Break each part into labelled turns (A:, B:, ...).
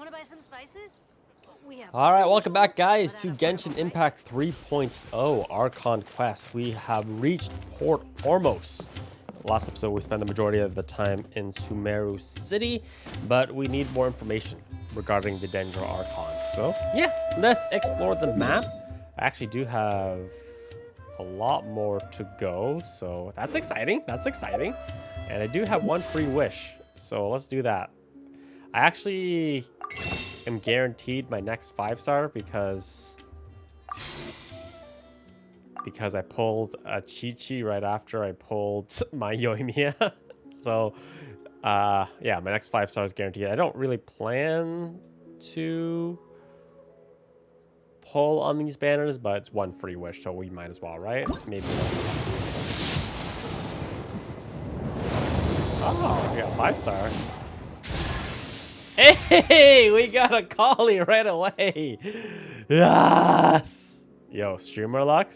A: Want to buy some spices?
B: All right, welcome back, guys, to Genshin Impact 3.0 Archon Quest. We have reached Port Ormos. Last episode, we spent the majority of the time in Sumeru City, but we need more information regarding the Danger Archons. So, yeah, let's explore the map. I actually do have a lot more to go, so that's exciting. That's exciting. And I do have one free wish, so let's do that. I actually am guaranteed my next 5-star because I pulled a Chi-Chi right after I pulled my Yoimiya. So, yeah, my next 5-star is guaranteed. I don't really plan to pull on these banners, but it's one free wish, so we might as well, right? Maybe. Oh, we got a 5-star. Hey, we got a collie right away. Yes. Yo, streamer luck.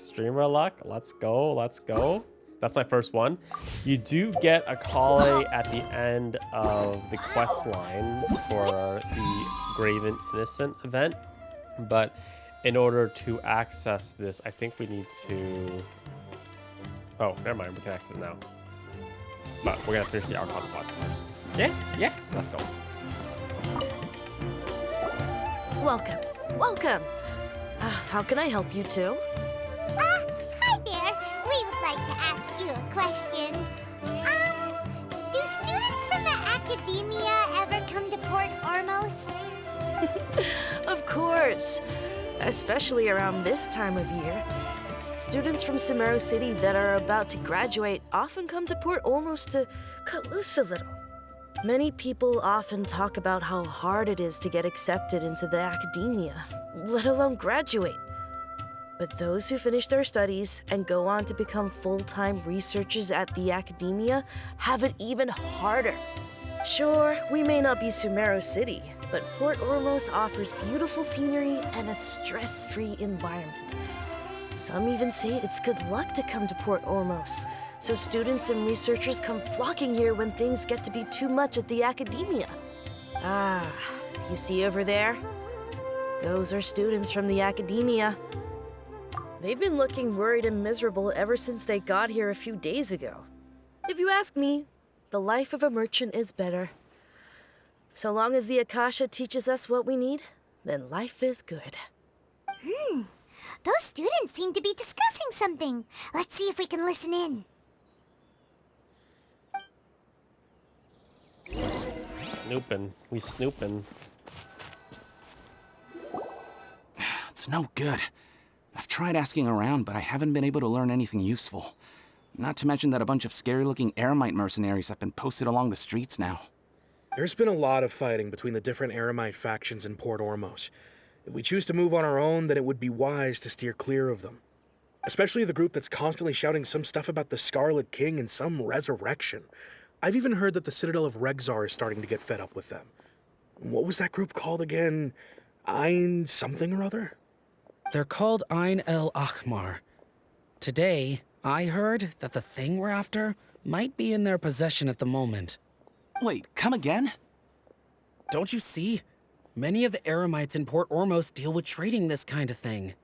B: Let's go. That's my first one. You do get a collie at the end of the quest line for the Graven Innocent event. But in order to access this, I think we need to... Oh, never mind. We can access it now. But we're going to finish the Archon quest first. Yeah, let's go.
C: Welcome. How can I help you too?
D: Hi there. We would like to ask you a question. Do students from the academia ever come to Port Ormos?
C: Of course. Especially around this time of year. Students from Sumeru City that are about to graduate often come to Port Ormos to cut loose a little. Many people often talk about how hard it is to get accepted into the academia, let alone graduate. But those who finish their studies and go on to become full-time researchers at the academia have it even harder. Sure, we may not be Sumeru City, but Port Ormos offers beautiful scenery and a stress-free environment. Some even say it's good luck to come to Port Ormos, so students and researchers come flocking here when things get to be too much at the academia. Ah, you see over there? Those are students from the academia. They've been looking worried and miserable ever since they got here a few days ago. If you ask me, the life of a merchant is better. So long as the Akasha teaches us what we need, then life is good.
D: Those students seem to be discussing something. Let's see if we can listen in.
B: We snooping.
E: It's no good. I've tried asking around, but I haven't been able to learn anything useful. Not to mention that a bunch of scary-looking Eremite mercenaries have been posted along the streets now.
F: There's been a lot of fighting between the different Eremite factions in Port Ormos. If we choose to move on our own, then it would be wise to steer clear of them. Especially the group that's constantly shouting some stuff about the Scarlet King and some resurrection. I've even heard that the Citadel of Regzar is starting to get fed up with them. What was that group called again? Ein something or other?
G: They're called Ein El Akhmar. Today, I heard that the thing we're after might be in their possession at the moment.
E: Wait, come again?
G: Don't you see? Many of the Eremites in Port Ormos deal with trading this kind of thing.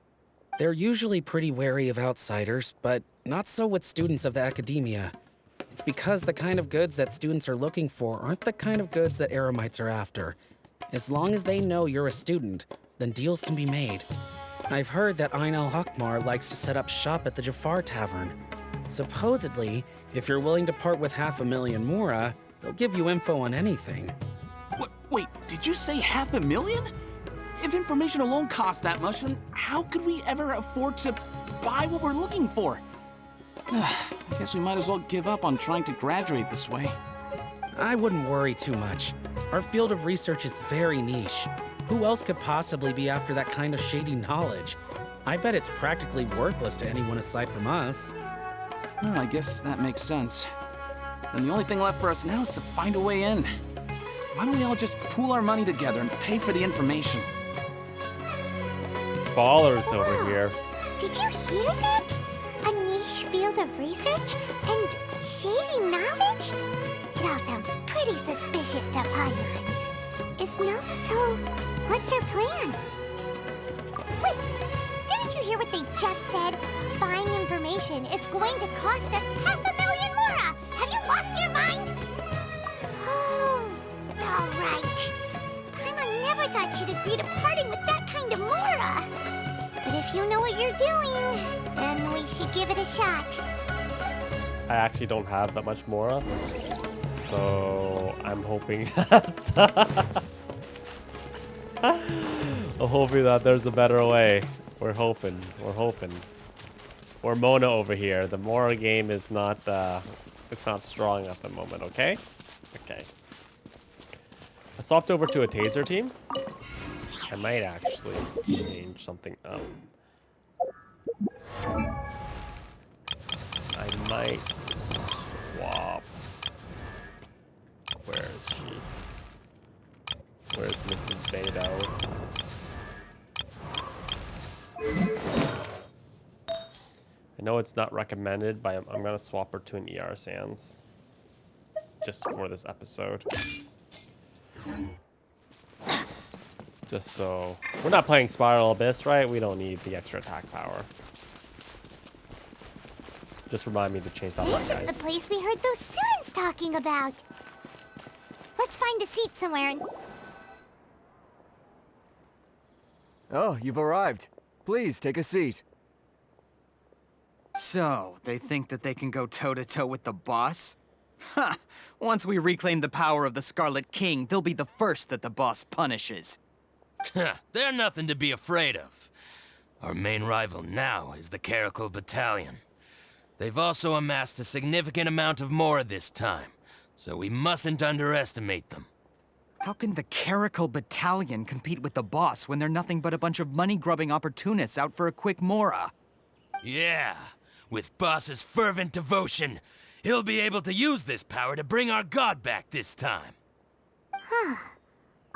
G: They're usually pretty wary of outsiders, but not so with students of the academia. It's because the kind of goods that students are looking for aren't the kind of goods that Eremites are after. As long as they know you're a student, then deals can be made. I've heard that Ein al-Hakmar likes to set up shop at the Jafar Tavern. Supposedly, if you're willing to part with 500,000 Mora, they'll give you info on anything.
E: Wait, did you say 500,000? If information alone costs that much, then how could we ever afford to buy what we're looking for? I guess we might as well give up on trying to graduate this way.
G: I wouldn't worry too much. Our field of research is very niche. Who else could possibly be after that kind of shady knowledge? I bet it's practically worthless to anyone aside from us.
E: Well, I guess that makes sense. Then the only thing left for us now is to find a way in. Why don't we all just pool our money together and pay for the information?
B: Ballers over here.
D: Did you hear that? A niche field of research and shady knowledge? It all sounds pretty suspicious to Paimon. is no, so what's our plan? Wait, didn't you hear what they just said? Buying information is going to cost us 500,000 mora! Have you lost your mind? Oh, all right. Paimon never thought she'd agree to parting with that kind of mora. But if you know what you're doing, then we should give it a shot.
B: I actually don't have that much Mora, so I'm hoping that I'm hoping that there's a better way. We're hoping. We're Mona over here. The Mora game is not it's not strong at the moment. Okay. I swapped over to a taser team. I might actually change something up. I might swap. Where is she? Where's Mrs. Beto? I know it's not recommended, but I'm gonna swap her to an ER Sans. Just for this episode. Just so... We're not playing Spiral Abyss, right? We don't need the extra attack power. Just remind me to change that one, guys.
D: This is the place we heard those students talking about. Let's find a seat somewhere and...
A: Oh, you've arrived. Please, take a seat.
H: So, they think that they can go toe-to-toe with the boss? Ha! Once we reclaim the power of the Scarlet King, they'll be the first that the boss punishes.
I: They're nothing to be afraid of. Our main rival now is the Caracal Battalion. They've also amassed a significant amount of Mora this time, so we mustn't underestimate them.
H: How can the Caracal Battalion compete with the boss when they're nothing but a bunch of money-grubbing opportunists out for a quick Mora?
I: Yeah, with boss's fervent devotion, he'll be able to use this power to bring our god back this time.
D: Huh.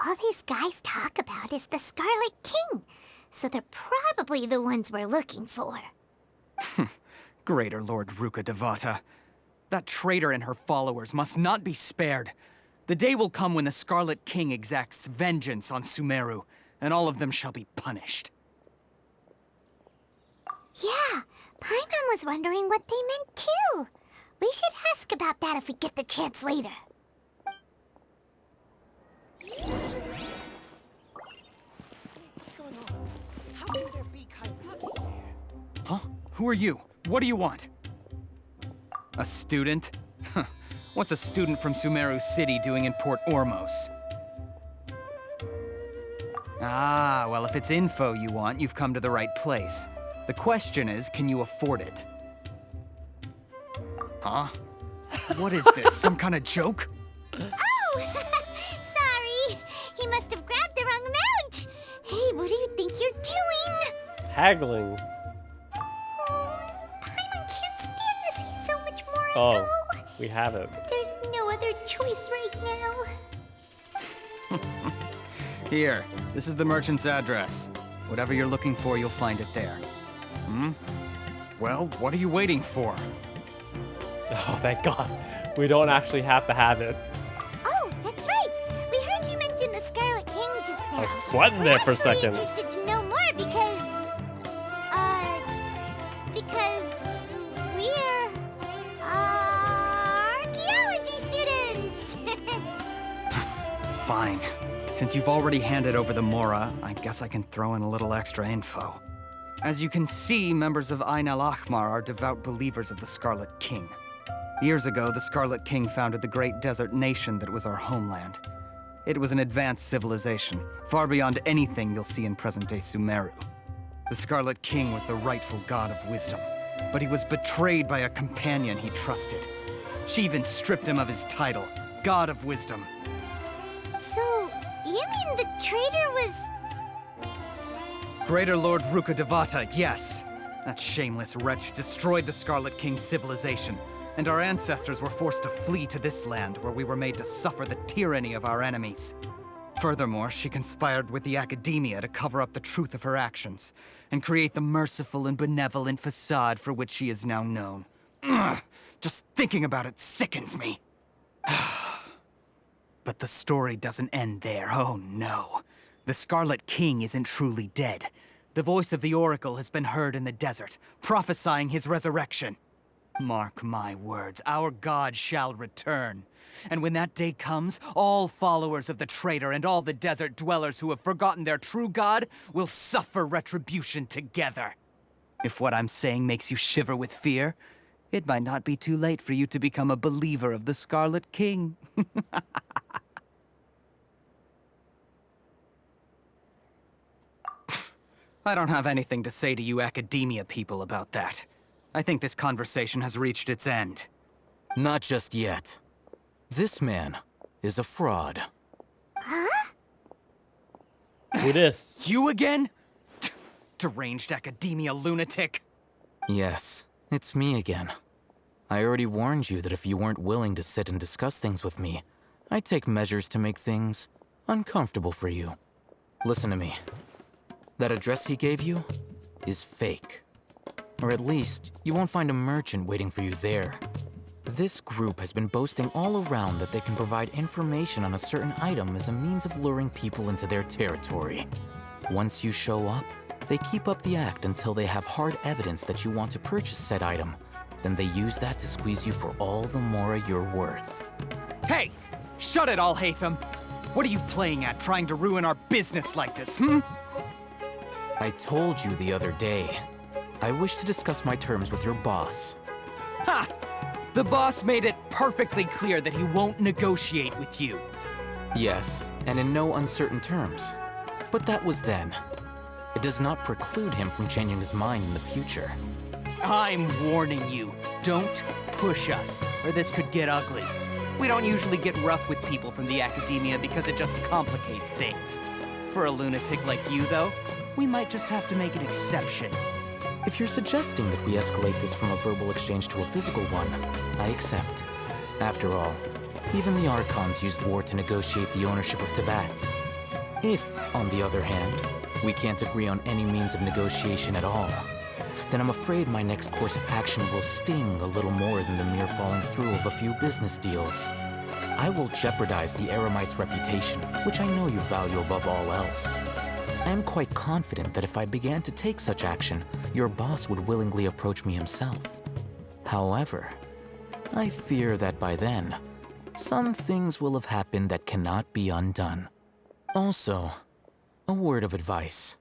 D: All these guys talk about is the Scarlet King, so they're probably the ones we're looking for.
H: Greater Lord Ruka Devata. That traitor and her followers must not be spared. The day will come when the Scarlet King exacts vengeance on Sumeru, and all of them shall be punished.
D: Yeah, Paimon was wondering what they meant too. We should ask about that if we get the chance later.
J: What's going on? How can there be Kairaki here?
H: Huh? Who are you? What do you want? A student? Huh. What's a student from Sumeru City doing in Port Ormos? Ah, well, if it's info you want, you've come to the right place. The question is, can you afford it? Huh? What is this, some kind of joke?
D: Oh! Sorry! He must have grabbed the wrong amount! Hey, what do you think you're doing?
B: Haggling.
D: Oh, Paimon can't stand to see so much more
B: Oh,
D: go.
B: we have it.
D: But there's no other choice right now.
H: Here, this is the merchant's address. Whatever you're looking for, you'll find it there. Hmm? Well, what are you waiting for?
B: Oh, thank God. We don't actually have to have it.
D: Oh, that's right. We heard you mention the Scarlet King just now.
B: I was sweating there for a second.
D: We're actually interested to know more because we're archaeology students.
H: Fine. Since you've already handed over the Mora, I guess I can throw in a little extra info. As you can see, members of Ain al-Ahmar are devout believers of the Scarlet King. Years ago, the Scarlet King founded the great desert nation that was our homeland. It was an advanced civilization, far beyond anything you'll see in present-day Sumeru. The Scarlet King was the rightful god of wisdom, but he was betrayed by a companion he trusted. She even stripped him of his title, God of Wisdom.
D: So, you mean the traitor was...
H: Greater Lord Ruka Devata, yes. That shameless wretch destroyed the Scarlet King's civilization, and our ancestors were forced to flee to this land where we were made to suffer the tyranny of our enemies. Furthermore, she conspired with the Academia to cover up the truth of her actions, and create the merciful and benevolent facade for which she is now known. Ugh, just thinking about it sickens me. But the story doesn't end there, oh no. The Scarlet King isn't truly dead. The voice of the Oracle has been heard in the desert, prophesying his resurrection. Mark my words, our god shall return. And when that day comes, all followers of the traitor and all the desert dwellers who have forgotten their true god will suffer retribution together. If what I'm saying makes you shiver with fear, it might not be too late for you to become a believer of the Scarlet King. I don't have anything to say to you academia people about that. I think this conversation has reached its end.
K: Not just yet. This man is a fraud.
B: Who this?
H: You again? Deranged academia lunatic.
K: Yes, it's me again. I already warned you that if you weren't willing to sit and discuss things with me, I'd take measures to make things uncomfortable for you. Listen to me. That address he gave you is fake. Or at least, you won't find a merchant waiting for you there. This group has been boasting all around that they can provide information on a certain item as a means of luring people into their territory. Once you show up, they keep up the act until they have hard evidence that you want to purchase said item. Then they use that to squeeze you for all the mora you're worth.
H: Hey! Shut it all, Hatham! What are you playing at, trying to ruin our business like this, hmm?
K: I told you the other day. I wish to discuss my terms with your boss.
H: Ha! The boss made it perfectly clear that he won't negotiate with you.
K: Yes, and in no uncertain terms. But that was then. It does not preclude him from changing his mind in the future.
H: I'm warning you, don't push us, or this could get ugly. We don't usually get rough with people from the academia because it just complicates things. For a lunatic like you, though, we might just have to make an exception.
K: If you're suggesting that we escalate this from a verbal exchange to a physical one, I accept. After all, even the Archons used war to negotiate the ownership of Teyvat. If, on the other hand, we can't agree on any means of negotiation at all, then I'm afraid my next course of action will sting a little more than the mere following through of a few business deals. I will jeopardize the Eremite's reputation, which I know you value above all else. I am quite confident that if I began to take such action, your boss would willingly approach me himself. However, I fear that by then, some things will have happened that cannot be undone. Also, a word of advice.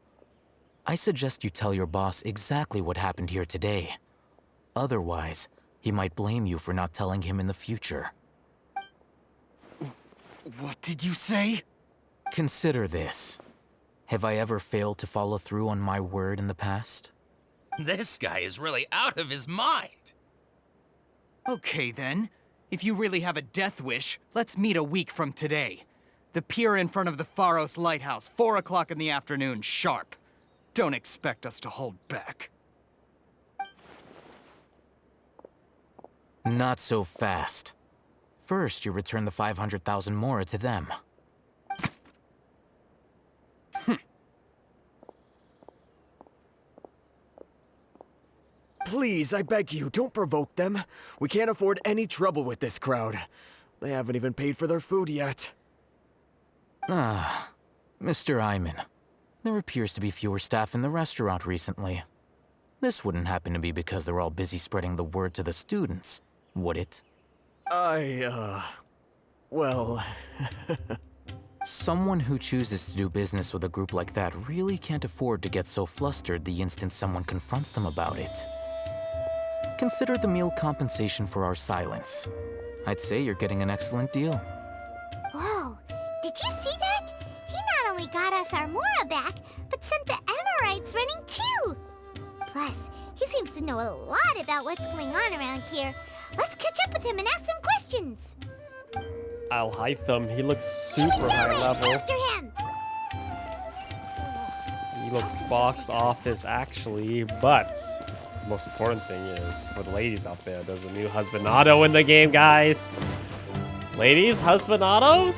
K: I suggest you tell your boss exactly what happened here today. Otherwise, he might blame you for not telling him in the future.
H: What did you say?
K: Consider this. Have I ever failed to follow through on my word in the past?
I: This guy is really out of his mind.
H: Okay then. If you really have a death wish, let's meet a week from today. The pier in front of the Pharos Lighthouse, 4 o'clock in the afternoon, sharp. Don't expect us to hold back.
K: Not so fast. First, you return the 500,000 mora to them.
A: Please, I beg you, don't provoke them. We can't afford any trouble with this crowd. They haven't even paid for their food yet.
K: Ah, Mr. Iman. There appears to be fewer staff in the restaurant recently. This wouldn't happen to be because they're all busy spreading the word to the students, would it?
A: Well...
K: Someone who chooses to do business with a group like that really can't afford to get so flustered the instant someone confronts them about it. Consider the meal compensation for our silence. I'd say you're getting an excellent deal.
D: Whoa, did you see that? He not only got us our Mora back, but sent the Emirites running too. Plus, he seems to know a lot about what's going on around here. Let's catch up with him and ask some questions.
B: I'll hype them. He looks super high level.
D: After him.
B: He looks box office actually, but the most important thing is for the ladies out there, there's a new husbandado in the game, guys. Ladies, husbandados?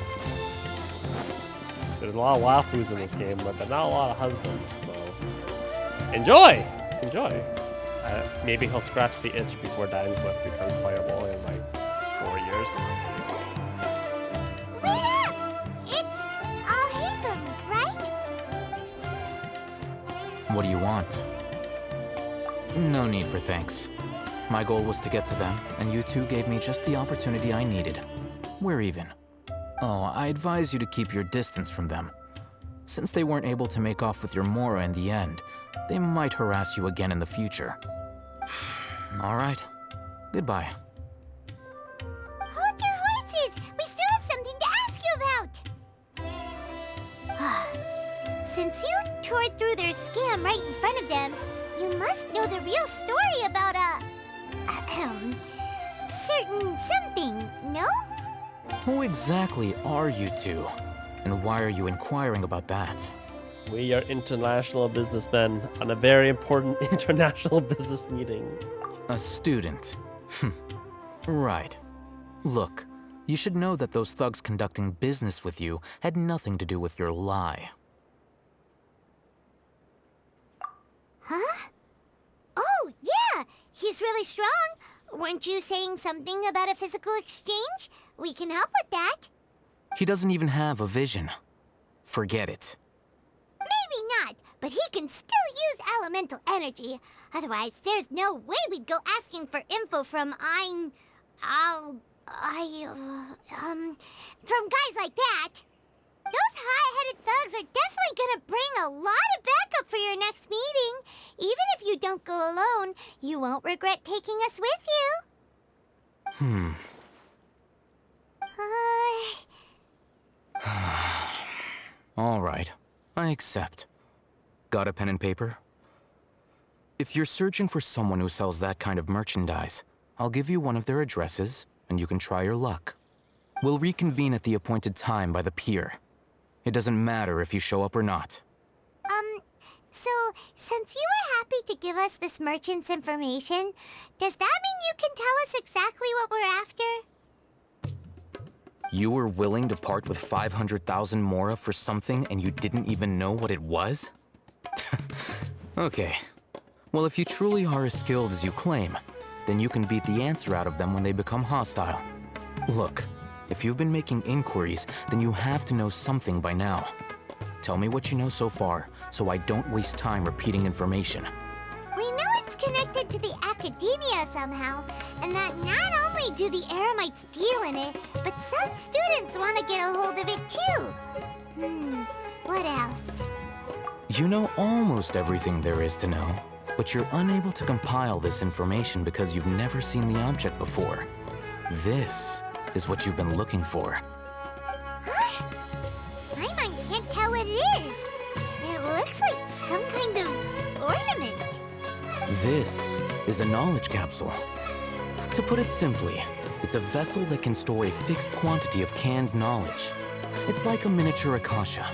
B: There's a lot of waifus in this game, but there's not a lot of husbands, so enjoy! Enjoy. Maybe he'll scratch the itch before Dine's Lift becomes playable in like 4 years.
D: Wait up!
K: What do you want? No need for thanks. My goal was to get to them, and you two gave me just the opportunity I needed. We're even. Oh, I advise you to keep your distance from them. Since they weren't able to make off with your Mora in the end, they might harass you again in the future. All right. Goodbye.
D: Hold your horses! We still have something to ask you about! Since you tore through their scam right in front of them, you must know the real story about certain something, no?
K: Who exactly are you two? And why are you inquiring about that?
B: We are international businessmen on a very important international business meeting.
K: A student. Right. Look, you should know that those thugs conducting business with you had nothing to do with your lie.
D: Huh? Oh, yeah! He's really strong! Weren't you saying something about a physical exchange? We can help with that.
K: He doesn't even have a vision. Forget it.
D: Maybe not, but he can still use elemental energy. Otherwise, there's no way we'd go asking for info from from guys like that. Those high-headed thugs are definitely gonna bring a lot of backup for your next meeting. Even if you don't go alone, you won't regret taking us with you.
K: All right, I accept. Got a pen and paper? If you're searching for someone who sells that kind of merchandise, I'll give you one of their addresses, and you can try your luck. We'll reconvene at the appointed time by the pier. It doesn't matter if you show up or not.
D: So, since you were happy to give us this merchant's information, does that mean you can tell us exactly what we're after?
K: You were willing to part with 500,000 Mora for something and you didn't even know what it was? Okay. Well, if you truly are as skilled as you claim, then you can beat the answer out of them when they become hostile. Look, if you've been making inquiries, then you have to know something by now. Tell me what you know so far, so I don't waste time repeating information.
D: We know it's connected to the academia somehow, and that not only do the Eremites deal in it, but some students want to get a hold of it too. What else?
K: You know almost everything there is to know, but you're unable to compile this information because you've never seen the object before. This is what you've been looking for.
D: Huh? My mind can't tell what it is. It looks like some kind of ornament.
K: This is a knowledge capsule. To put it simply, it's a vessel that can store a fixed quantity of canned knowledge. It's like a miniature Akasha.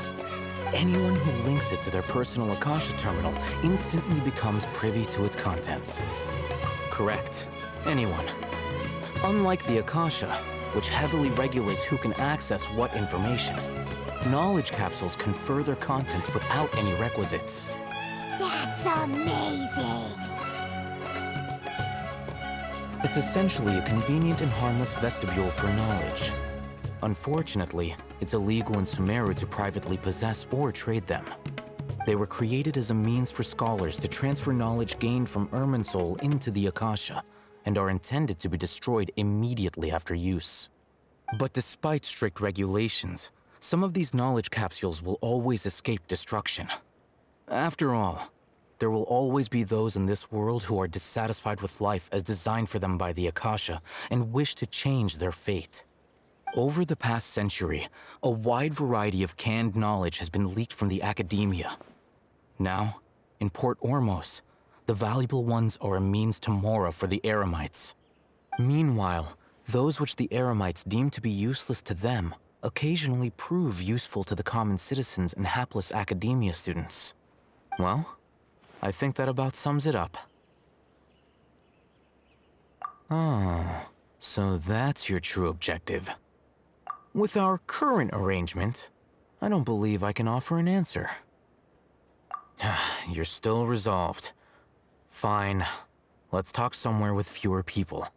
K: Anyone who links it to their personal Akasha terminal instantly becomes privy to its contents. Correct. Anyone. Unlike the Akasha, which heavily regulates who can access what information, knowledge capsules confer their contents without any requisites.
D: That's amazing!
K: It's essentially a convenient and harmless vestibule for knowledge. Unfortunately, it's illegal in Sumeru to privately possess or trade them. They were created as a means for scholars to transfer knowledge gained from Irminsul into the Akasha, and are intended to be destroyed immediately after use. But despite strict regulations, some of these knowledge capsules will always escape destruction. After all, there will always be those in this world who are dissatisfied with life as designed for them by the Akasha and wish to change their fate. Over the past century, a wide variety of canned knowledge has been leaked from the academia. Now, in Port Ormos, the valuable ones are a means to Mora for the Eremites. Meanwhile, those which the Eremites deem to be useless to them occasionally prove useful to the common citizens and hapless academia students. Well, I think that about sums it up. Oh, so that's your true objective. With our current arrangement, I don't believe I can offer an answer. You're still resolved. Fine. Let's talk somewhere with fewer people.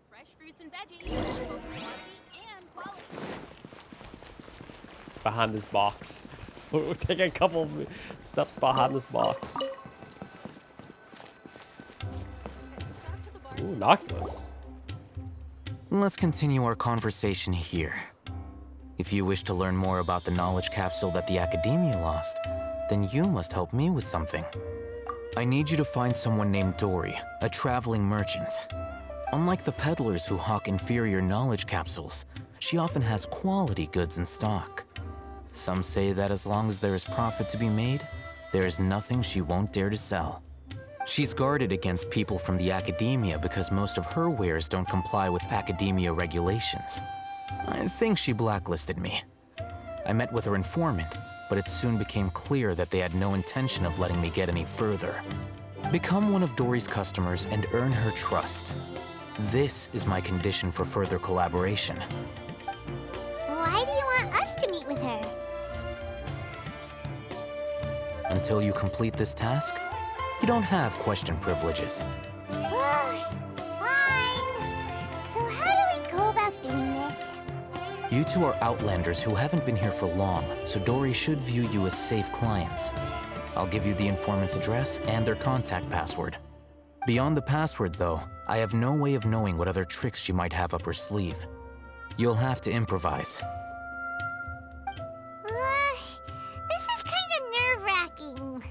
L: Fresh fruits and veggies, both quantity and quality.
B: Behind this box. We'll take a couple steps behind this box. Ooh, Oculus.
K: Let's continue our conversation here. If you wish to learn more about the knowledge capsule that the Academia lost, then you must help me with something. I need you to find someone named Dory, a traveling merchant. Unlike the peddlers who hawk inferior knowledge capsules, she often has quality goods in stock. Some say that as long as there is profit to be made, there is nothing she won't dare to sell. She's guarded against people from the Academia because most of her wares don't comply with Academia regulations. I think she blacklisted me. I met with her informant, but it soon became clear that they had no intention of letting me get any further. Become one of Dory's customers and earn her trust. This is my condition for further collaboration.
D: Why do you want us to meet with her?
K: Until you complete this task, you don't have question privileges.
D: Fine. So how do we go about doing this?
K: You two are outlanders who haven't been here for long, so Dory should view you as safe clients. I'll give you the informant's address and their contact password. Beyond the password, though, I have no way of knowing what other tricks she might have up her sleeve. You'll have to improvise.
D: This is kind of nerve-wracking.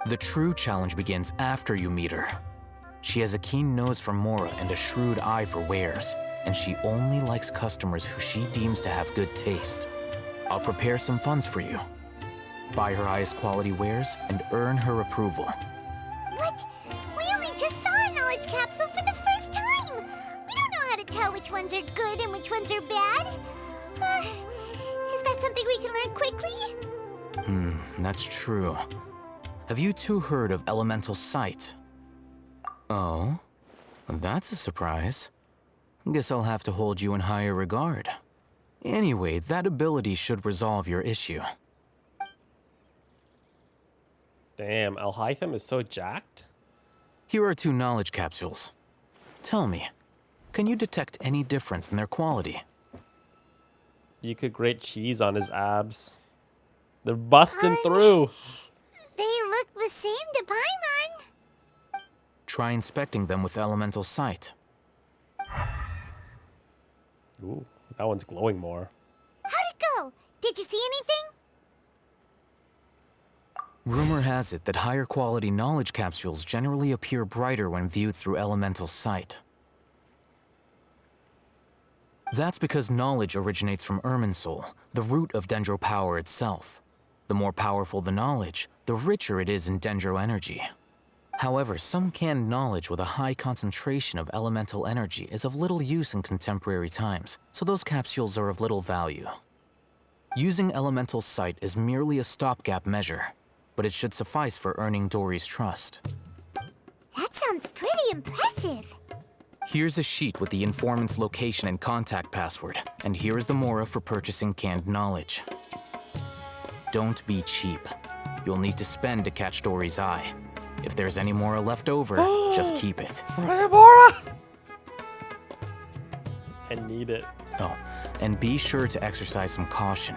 K: The true challenge begins after you meet her. She has a keen nose for Mora and a shrewd eye for wares, and she only likes customers who she deems to have good taste. I'll prepare some funds for you. Buy her highest quality wares and earn her approval.
D: What? We only just saw a knowledge capsule for the first time. We don't know how to tell which ones are good and which ones are bad. Is that something we can learn quickly?
K: That's true. Have you two heard of elemental sight? Oh, that's a surprise. Guess I'll have to hold you in higher regard. Anyway, that ability should resolve your issue.
B: Damn, Alhaitham is so jacked.
K: Here are 2 knowledge capsules. Tell me, can you detect any difference in their quality?
B: You could grate cheese on his abs. They're busting through.
D: They look the same to Paimon.
K: Try inspecting them with elemental sight.
B: Ooh, that one's glowing more.
D: How'd it go? Did you see anything?
K: Rumor has it that higher quality knowledge capsules generally appear brighter when viewed through elemental sight. That's because knowledge originates from Irminsul, the root of Dendro power itself. The more powerful the knowledge, the richer it is in Dendro energy. However, some canned knowledge with a high concentration of elemental energy is of little use in contemporary times, so those capsules are of little value. Using elemental sight is merely a stopgap measure, but it should suffice for earning Dory's trust.
D: That sounds pretty impressive.
K: Here's a sheet with the informant's location and contact password, and here is the Mora for purchasing canned knowledge. Don't be cheap. You'll need to spend to catch Dory's eye. If there's any Mora left over, just keep it.
B: Mora! I need it.
K: Oh, and be sure to exercise some caution.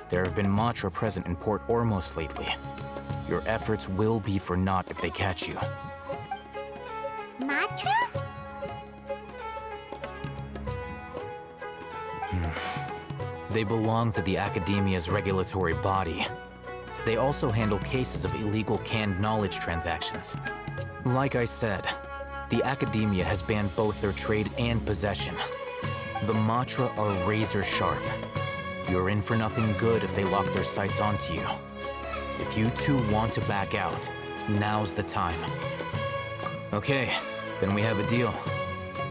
K: There have been Matra present in Port Ormos lately. Your efforts will be for naught if they catch you.
D: Matra?
K: They belong to the Academia's regulatory body. They also handle cases of illegal canned knowledge transactions. Like I said, the Academia has banned both their trade and possession. The Matra are razor sharp. You're in for nothing good if they lock their sights onto you. If you two want to back out, now's the time. Okay, then we have a deal.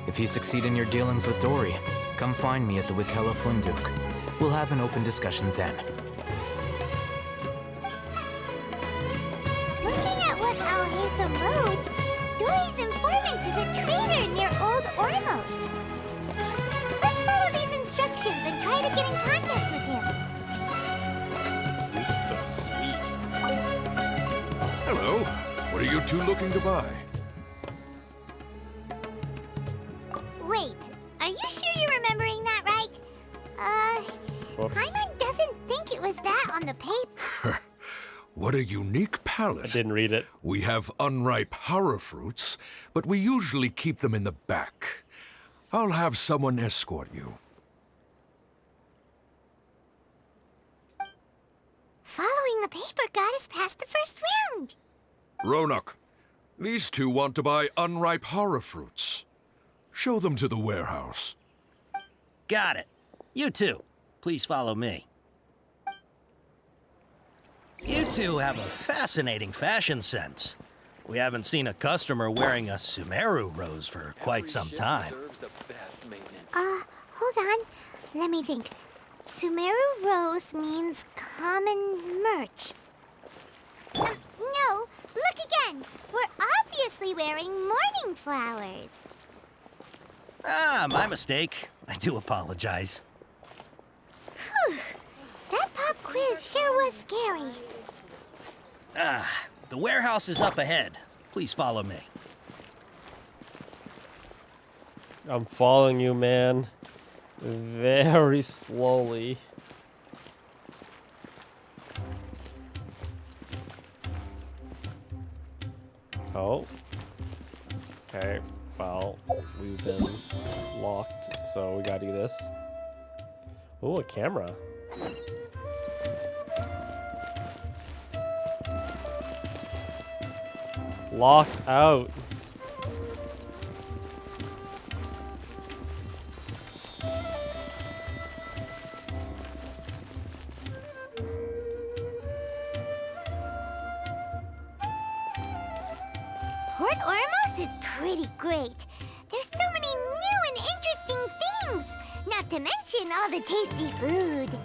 K: If you succeed in your dealings with Dory, come find me at the Wikela Funduk. We'll have an open discussion then.
D: Looking at what Alhaitham wrote, Dory's informant is a traitor near Old Ormos. Let's follow these instructions and try to get in contact with him.
B: These are so sweet.
M: Hello. What are you two looking to buy?
D: Wait, are you sure you're remembering that right?
B: Whoops.
D: Paimon doesn't think it was that on the paper.
M: What a unique palate.
B: I didn't read it.
M: We have unripe hara fruits, but we usually keep them in the back. I'll have someone escort you.
D: Following the paper got us past the first round.
M: Ronak, these two want to buy unripe hara fruits. Show them to the warehouse.
N: Got it. You two, please follow me. You two have a fascinating fashion sense. We haven't seen a customer wearing a Sumeru rose for quite some time.
D: Hold on. Let me think. Sumeru rose means common merch. No, look again. We're obviously wearing morning flowers.
N: Ah, my mistake. I do apologize.
D: Whew. That pop quiz sure was scary.
N: Ah, the warehouse is up ahead. Please follow me.
B: I'm following you, man. Very slowly. Oh. Okay, well, we've been locked, so we gotta do this. Oh, a camera. Locked out.
D: Port Ormos is pretty great. There's so many new and interesting things, not to mention all the tasty food.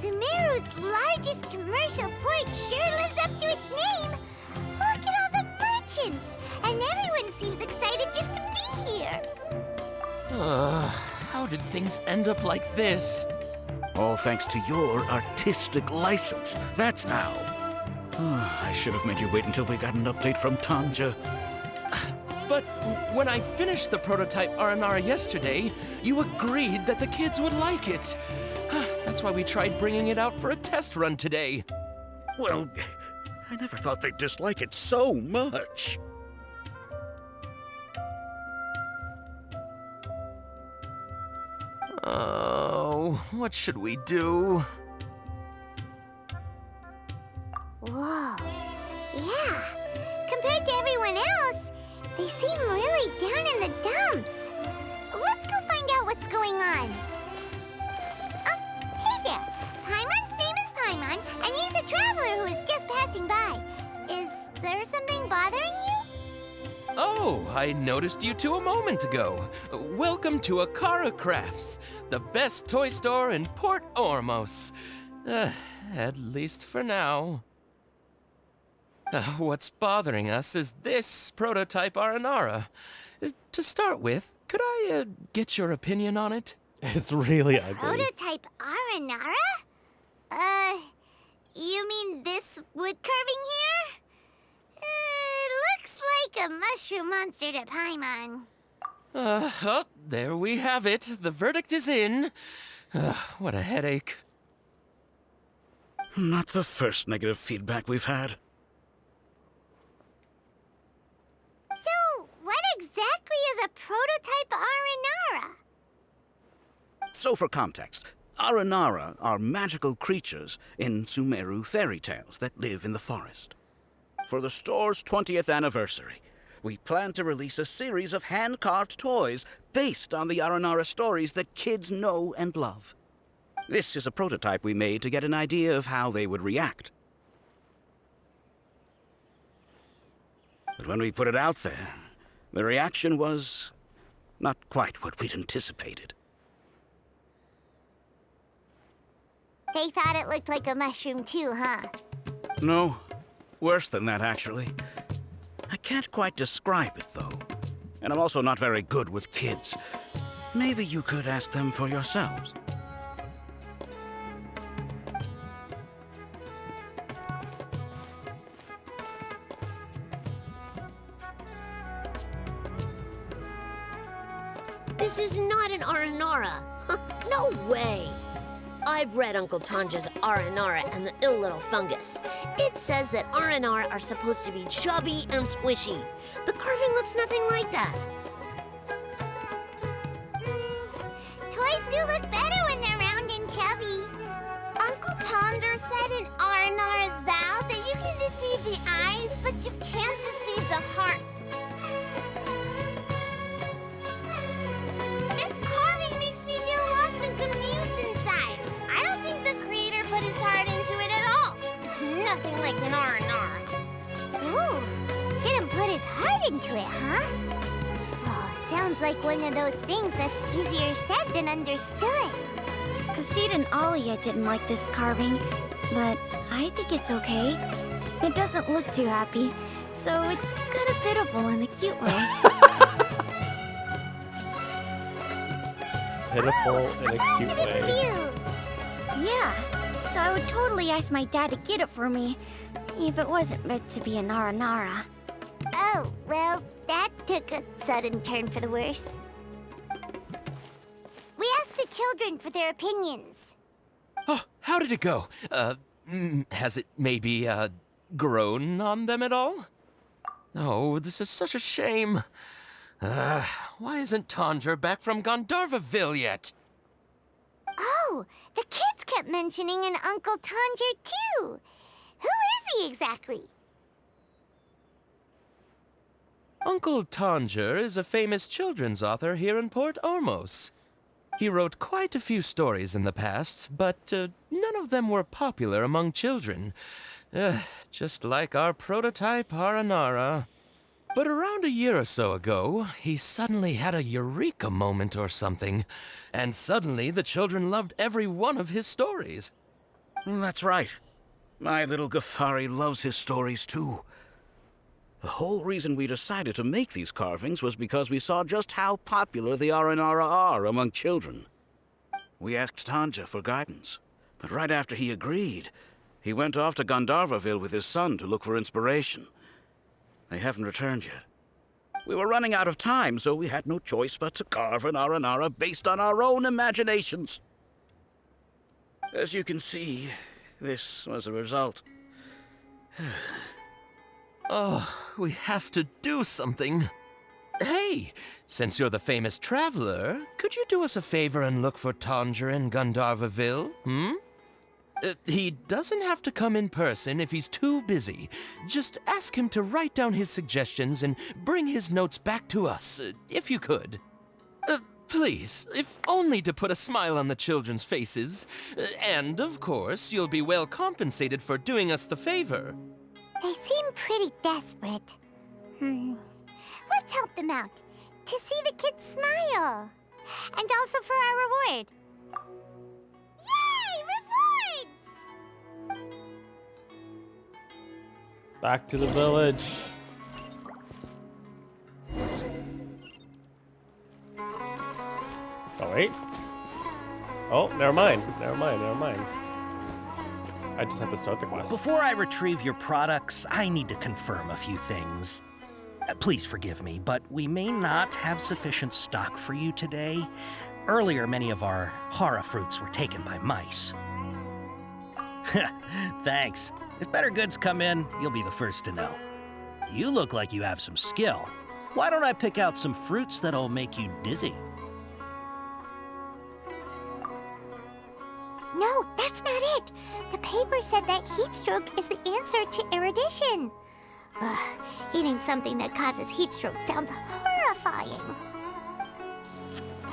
D: Sumeru's largest commercial port sure lives up to its name. Look at all the merchants, and everyone seems excited just to be here.
I: How did things end up like this?
E: All thanks to your artistic license. That's how. I should have made you wait until we got an update from Tanja.
I: But when I finished the prototype Aranara yesterday, you agreed that the kids would like it. That's why we tried bringing it out for a test run today.
E: Well, I never thought they'd dislike it so much.
I: Oh, what should we do?
D: Whoa. Yeah. Compared to everyone else, they seem really down in the dumps. Let's go find out what's going on. Oh, hey there. Paimon's name is Paimon, and he's a traveler who is just passing by. Is there something bothering you?
I: Oh, I noticed you two a moment ago. Welcome to Akara Crafts, the best toy store in Port Ormos. At least for now. What's bothering us is this prototype Aranara. To start with, could I get your opinion on it?
B: It's really ugly.
D: Prototype Aranara? You mean this wood carving here? Looks like a mushroom monster to Paimon.
I: Oh, there we have it. The verdict is in. What a headache.
E: Not the first negative feedback we've had.
D: So, what exactly is a prototype Aranara?
E: So for context, Aranara are magical creatures in Sumeru fairy tales that live in the forest. For the store's 20th anniversary, we plan to release a series of hand-carved toys based on the Aranara stories that kids know and love. This is a prototype we made to get an idea of how they would react. But when we put it out there, the reaction was not quite what we'd anticipated.
D: They thought it looked like a mushroom too, huh?
E: No, worse than that, actually. I can't quite describe it, though. And I'm also not very good with kids. Maybe you could ask them for yourselves.
O: This is not an Aranara. No way. I've read Uncle Tanja's Aranara and the ill little fungus. It says that Aranara are supposed to be chubby and squishy. The carving looks nothing like that.
D: Toys do look better when they're round and chubby. Uncle Tonder said in Aranara's vow that you can deceive the eyes, but you can't deceive the heart. This carving makes me feel lost and confused inside. I don't think the creator put his heart into it at all. It's nothing like an Aranara. Ooh, didn't put his heart into it, huh? Oh, sounds like one of those things that's easier said than understood.
P: Cassid and Alia didn't like this carving, but I think it's okay. It doesn't look too happy, so it's kind of pitiful in a cute way.
B: Pitiful in a cute way.
P: Yeah, so I would totally ask my dad to get it for me, if it wasn't meant to be an Aranara.
D: Oh, well, that took a sudden turn for the worse. We asked the children for their opinions.
I: Oh, how did it go? Has it maybe, grown on them at all? Oh, this is such a shame. Why isn't Tanger back from Gandharvaville yet?
D: Oh, the kids kept mentioning an Uncle Tanger, too. Who is he exactly?
I: Uncle Tanger is a famous children's author here in Port Ormos. He wrote quite a few stories in the past, but none of them were popular among children. Just like our prototype Aranara. But around a year or so ago, he suddenly had a eureka moment or something, and suddenly the children loved every one of his stories.
Q: That's right. My little Ghaffari loves his stories too. The whole reason we decided to make these carvings was because we saw just how popular the Aranara are among children. We asked Tanja for guidance, but right after he agreed, he went off to Gandharvaville with his son to look for inspiration. They haven't returned yet. We were running out of time, so we had no choice but to carve an Aranara based on our own imaginations. As you can see, this was the result.
I: Oh, we have to do something. Hey, since you're the famous traveler, could you do us a favor and look for Tanger in Gandharvaville, He doesn't have to come in person if he's too busy. Just ask him to write down his suggestions and bring his notes back to us, if you could. Please, if only to put a smile on the children's faces. And, of course, you'll be well compensated for doing us the favor.
D: They seem pretty desperate. Let's help them out. To see the kids smile. And also for our reward. Yay! Rewards!
B: Back to the village. Oh, wait. Oh, never mind. Never mind. I just have to start the quest.
N: Before I retrieve your products, I need to confirm a few things. Please forgive me, but we may not have sufficient stock for you today. Earlier, many of our hara fruits were taken by mice. Thanks. If better goods come in, you'll be the first to know. You look like you have some skill. Why don't I pick out some fruits that'll make you dizzy?
D: No, that's not it. The paper said that heat stroke is the answer to erudition. Eating something that causes heat stroke sounds horrifying.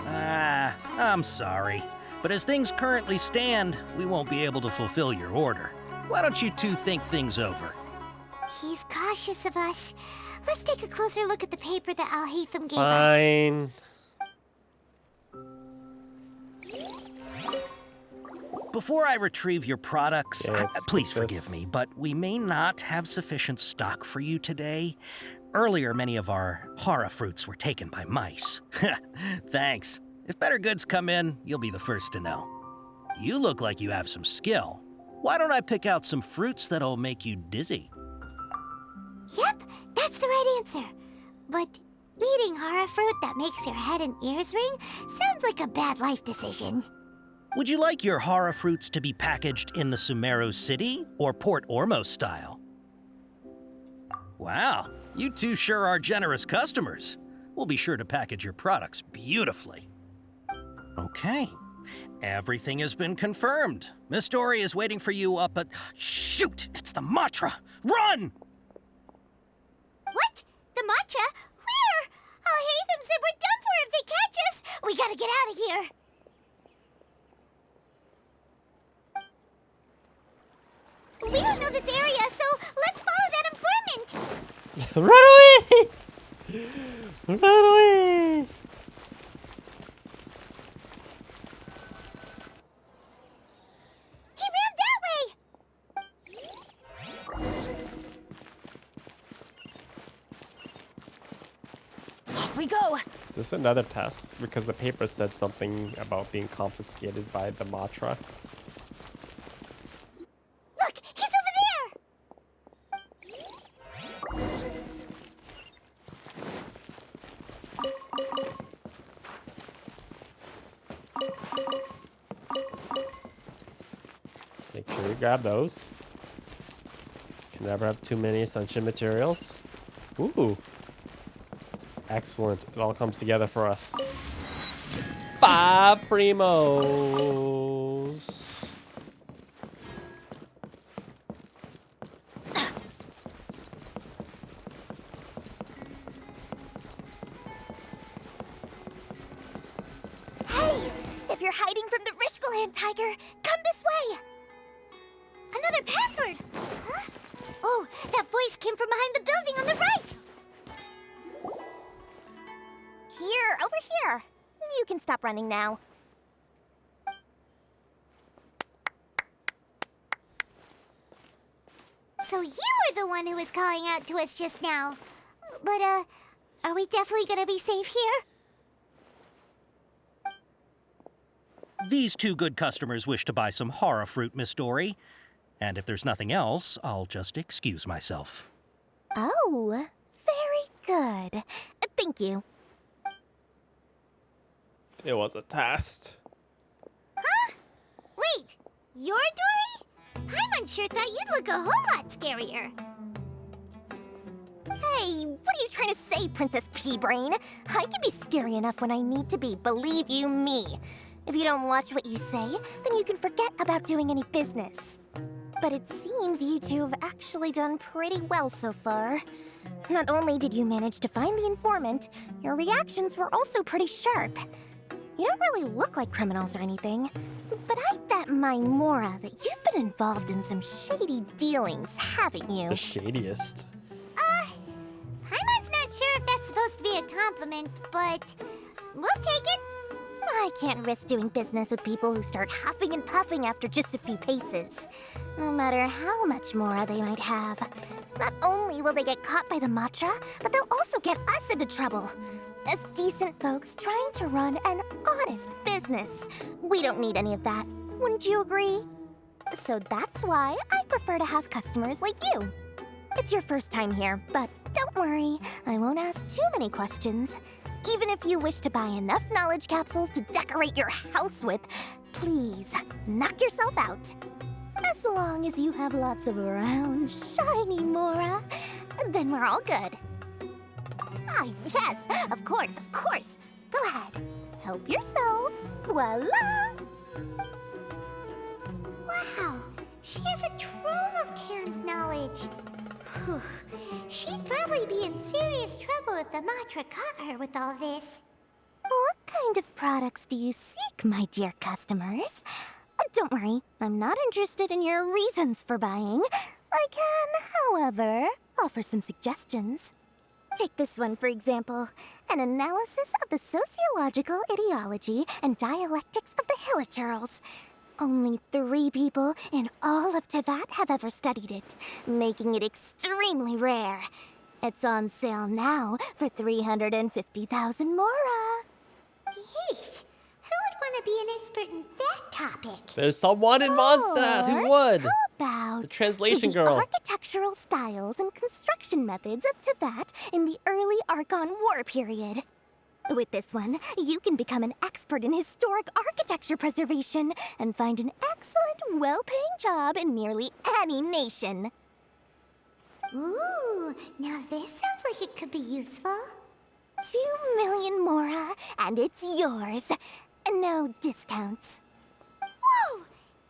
N: I'm sorry. But as things currently stand, we won't be able to fulfill your order. Why don't you two think things over?
D: He's cautious of us. Let's take a closer look at the paper that Al-Haytham gave us.
B: Fine.
N: Before I retrieve your products, please
B: this.
N: forgive me, but we may not have sufficient stock for you today. Earlier, many of our hara fruits were taken by mice. Thanks. If better goods come in, you'll be the first to know. You look like you have some skill. Why don't I pick out some fruits that'll make you dizzy?
D: Yep, that's the right answer. But eating hara fruit that makes your head and ears ring sounds like a bad life decision.
N: Would you like your horror fruits to be packaged in the Sumeru City or Port Ormos style? Wow, you two sure are generous customers. We'll be sure to package your products beautifully. Okay, everything has been confirmed. Miss Dory is waiting for you up at... Shoot, it's the Matra! Run!
D: What? The matcha? Where? Oh, Hatham said we're done for if they catch us. We gotta get out of here. We don't know this area, so let's follow that informant.
B: Run away! Run away!
D: He ran that way.
C: Off we go.
B: Is this another test? Because the paper said something about being confiscated by the Matra.
D: Look, he's over there.
B: Make sure you grab those. Can never have too many essential materials. Ooh. Excellent. It all comes together for us. 5 primos.
D: Hey, if you're hiding from the Rishbaland tiger, come this way. Another password. Huh? Oh, that voice came from behind the building on the right.
P: Here, over here. You can stop running now.
D: So you were the one who was calling out to us just now. But, are we definitely gonna be safe here?
N: These two good customers wish to buy some horror fruit, Miss Dory. And if there's nothing else, I'll just excuse myself.
P: Oh, very good. Thank you.
B: It was a test.
D: Huh? Wait, you're Dory? I'm unsure thought you'd look a whole lot scarier.
P: Hey, what are you trying to say, Princess Pea-Brain? I can be scary enough when I need to be, believe you me. If you don't watch what you say, then you can forget about doing any business. But it seems you two have actually done pretty well so far. Not only did you manage to find the informant, your reactions were also pretty sharp. You don't really look like criminals or anything, but I bet my Mora that you've been involved in some shady dealings, haven't you?
B: The shadiest.
D: Paimon's not sure if that's supposed to be a compliment, but we'll take it.
P: I can't risk doing business with people who start huffing and puffing after just a few paces, no matter how much Mora they might have. Not only will they get caught by the Matra, but they'll also get us into trouble. As decent folks trying to run an honest business, we don't need any of that. Wouldn't you agree? So that's why I prefer to have customers like you. It's your first time here, but don't worry, I won't ask too many questions. Even if you wish to buy enough knowledge capsules to decorate your house with, please knock yourself out. As long as you have lots of round, shiny Mora, then we're all good. Ah, yes, of course, of course. Go ahead, help yourselves. Voila!
D: Wow, she has a trove of canned knowledge. Whew. She'd probably be in serious trouble if the Matra caught her with all this.
P: What kind of products do you seek, my dear customers? Don't worry, I'm not interested in your reasons for buying. I can, however, offer some suggestions. Take this one, for example. An analysis of the sociological ideology and dialectics of the Hilichurls. Only 3 people in all of Tevat have ever studied it, making it extremely rare. It's on sale now for 350,000 Mora.
D: Yeesh, who would want to be an expert in that topic?
B: There's someone in Mondstadt who would.
P: How about
B: The translation
P: the
B: girl.
P: architectural styles and construction methods of Tevat in the early Archon War period? With this one, you can become an expert in historic architecture preservation and find an excellent, well-paying job in nearly any nation.
D: Ooh, now this sounds like it could be useful.
P: 2 million Mora, and it's yours. No discounts.
D: Whoa!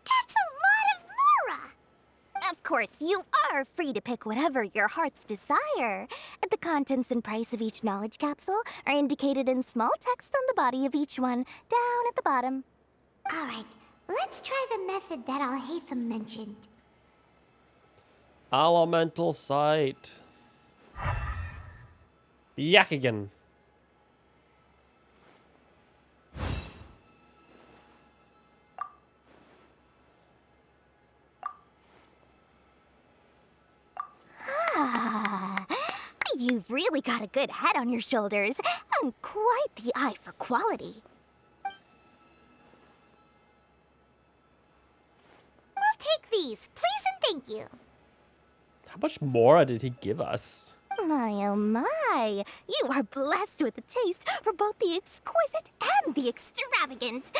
D: That's a lot of Mora!
P: Of course, you are free to pick whatever your heart's desire. The contents and price of each knowledge capsule are indicated in small text on the body of each one, down at the bottom.
D: Alright, let's try the method that Al-Haytham mentioned.
B: Elemental Sight. Yak again.
P: You've really got a good head on your shoulders, and quite the eye for quality.
D: We'll take these, please and thank you.
B: How much Mora did he give us?
P: My oh my, you are blessed with a taste for both the exquisite and the extravagant.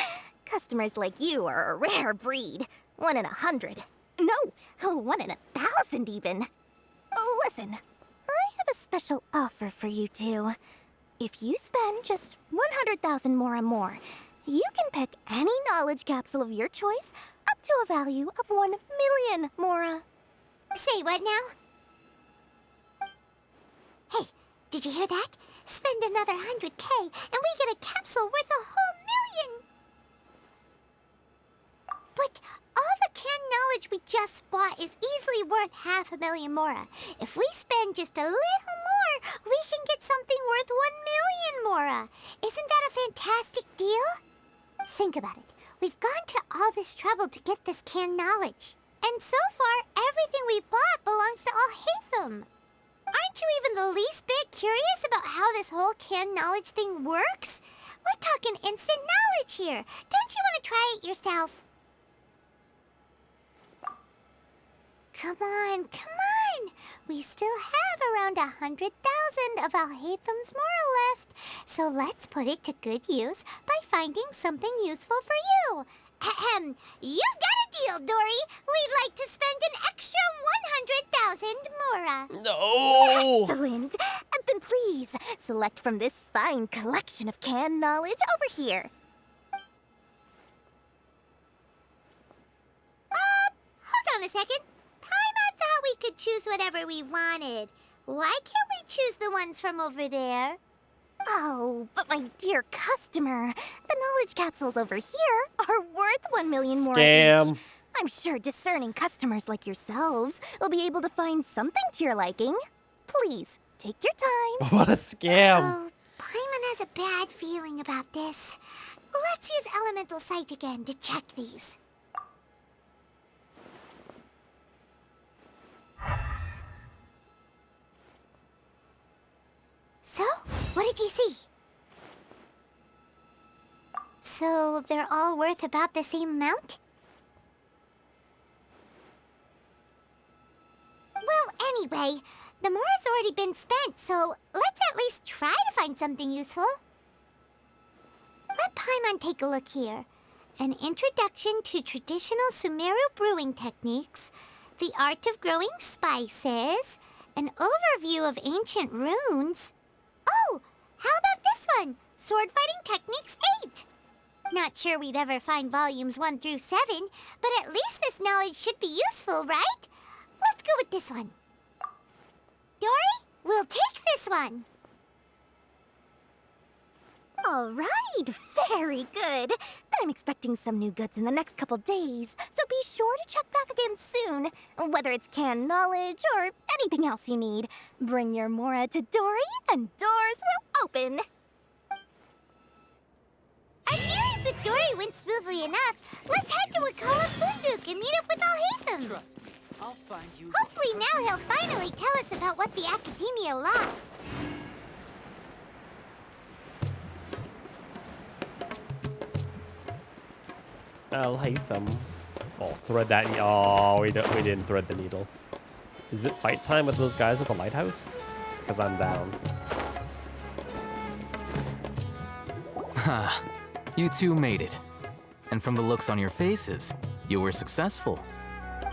P: Customers like you are a rare breed. 1 in 100. No, 1 in 1,000 even. Listen, I have a special offer for you two. If you spend just 100,000 more, you can pick any knowledge capsule of your choice up to a value of 1 million Mora.
D: Say what now? Hey, did you hear that? Spend another 100K and we get a capsule worth a whole million! But all the canned knowledge we just bought is easily worth 500,000 Mora. If we spend just a little more, we can get something worth 1 million Mora. Isn't that a fantastic deal? Think about it. We've gone to all this trouble to get this canned knowledge. And so far, everything we bought belongs to Al-Haytham. Aren't you even the least bit curious about how this whole canned knowledge thing works? We're talking instant knowledge here. Don't you want to try it yourself? Come on. We still have around 100,000 of Al-Haytham's Mora left. So let's put it to good use by finding something useful for you. Ahem. You've got a deal, Dory. We'd like to spend an extra 100,000 Mora.
B: No!
P: Excellent. Then please, select from this fine collection of canned knowledge over here.
D: Hold on a second. Paimon thought we could choose whatever we wanted. Why can't we choose the ones from over there?
P: Oh, but my dear customer, the knowledge capsules over here are worth 1 million more
B: Scam.
P: each. I'm sure discerning customers like yourselves will be able to find something to your liking. Please, take your time.
B: What a scam.
D: Oh, Paimon has a bad feeling about this. Let's use Elemental Sight again to check these. So, what did you see? So, they're all worth about the same amount? Well, anyway, the Mora's already been spent, so let's at least try to find something useful. Let Paimon take a look here. An introduction to traditional Sumeru brewing techniques, the art of growing spices, an overview of ancient runes. Oh, how about this one? Sword Fighting Techniques 8. Not sure we'd ever find volumes 1 through 7, but at least this knowledge should be useful, right? Let's go with this one. Dory, we'll take this one.
P: All right, very good. I'm expecting some new goods in the next couple days, so be sure to check back again soon. Whether it's canned knowledge or anything else you need, bring your Mora to Dory and doors will open.
D: Our dealings with Dory went smoothly enough. Let's head to Wakala Funduk and meet up with Al-Haytham.
J: Trust me, I'll find you.
D: Hopefully now he'll finally tell us about what the Academia lost.
B: Al-Haytham. Oh, thread that. Oh, we didn't thread the needle. Is it fight time with those guys at the lighthouse? Because I'm down.
K: Ha, you two made it. And from the looks on your faces, you were successful.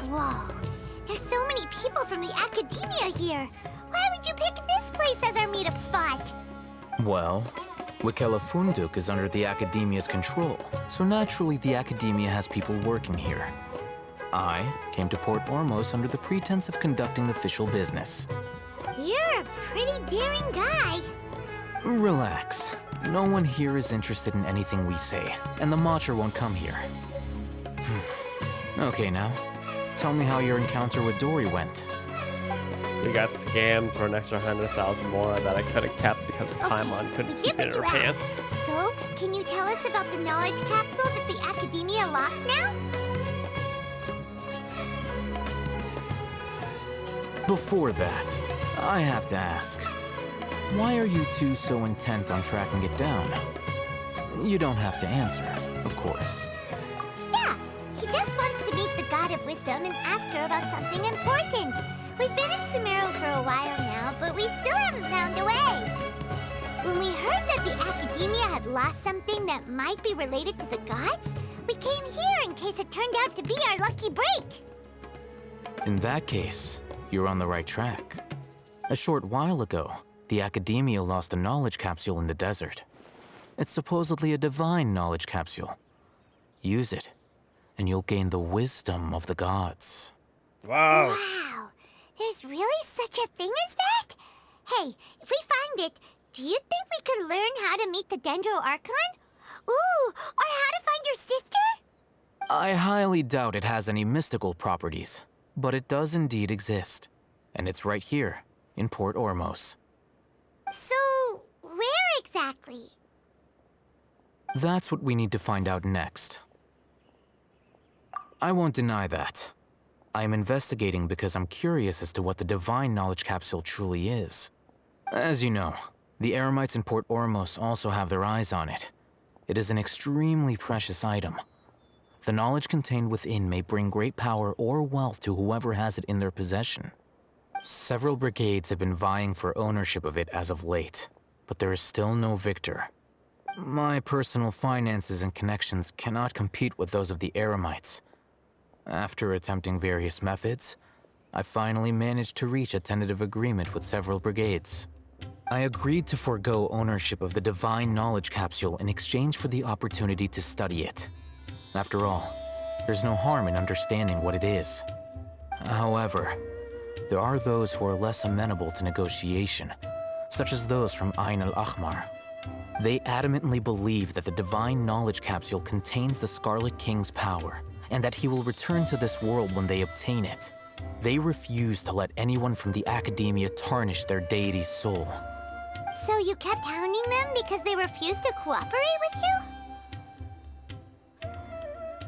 D: Whoa, there's so many people from the academia here. Why would you pick this place as our meetup spot?
K: Well, Wikela Funduk is under the Academia's control, so naturally the Academia has people working here. I came to Port Ormos under the pretense of conducting official business.
D: You're a pretty daring guy.
K: Relax. No one here is interested in anything we say, and the Matcha won't come here. Okay, now, tell me how your encounter with Dory went.
B: We got scammed for an extra 100,000 more that I could have kept because Paimon couldn't keep it in her pants.
D: So, can you tell us about the knowledge capsule that the Academia lost now?
K: Before that, I have to ask, why are you two so intent on tracking it down? You don't have to answer, of course.
D: Yeah, he just wants to meet the God of Wisdom and ask her about something important. We've been in Sumeru for a while now, but we still haven't found a way. When we heard that the Academia had lost something that might be related to the gods, we came here in case it turned out to be our lucky break.
K: In that case, you're on the right track. A short while ago, the Academia lost a knowledge capsule in the desert. It's supposedly a divine knowledge capsule. Use it, and you'll gain the wisdom of the gods.
B: Wow.
D: Wow, there's really such a thing as that? Hey, if we find it, do you think we could learn how to meet the Dendro Archon? Ooh, or how to find your sister?
K: I highly doubt it has any mystical properties, but it does indeed exist. And it's right here, in Port Ormos.
D: So, where exactly?
K: That's what we need to find out next. I won't deny that. I am investigating because I'm curious as to what the divine knowledge capsule truly is. As you know, the Eremites in Port Ormos also have their eyes on it. It is an extremely precious item. The knowledge contained within may bring great power or wealth to whoever has it in their possession. Several brigades have been vying for ownership of it as of late, but there is still no victor. My personal finances and connections cannot compete with those of the Eremites. After attempting various methods, I finally managed to reach a tentative agreement with several brigades. I agreed to forego ownership of the divine knowledge capsule in exchange for the opportunity to study it. After all, there's no harm in understanding what it is. However, there are those who are less amenable to negotiation, such as those from Ain al-Ahmar. They adamantly believe that the divine knowledge capsule contains the Scarlet King's power, and that he will return to this world when they obtain it. They refuse to let anyone from the Academia tarnish their deity's soul.
D: So you kept hounding them because they refused to cooperate with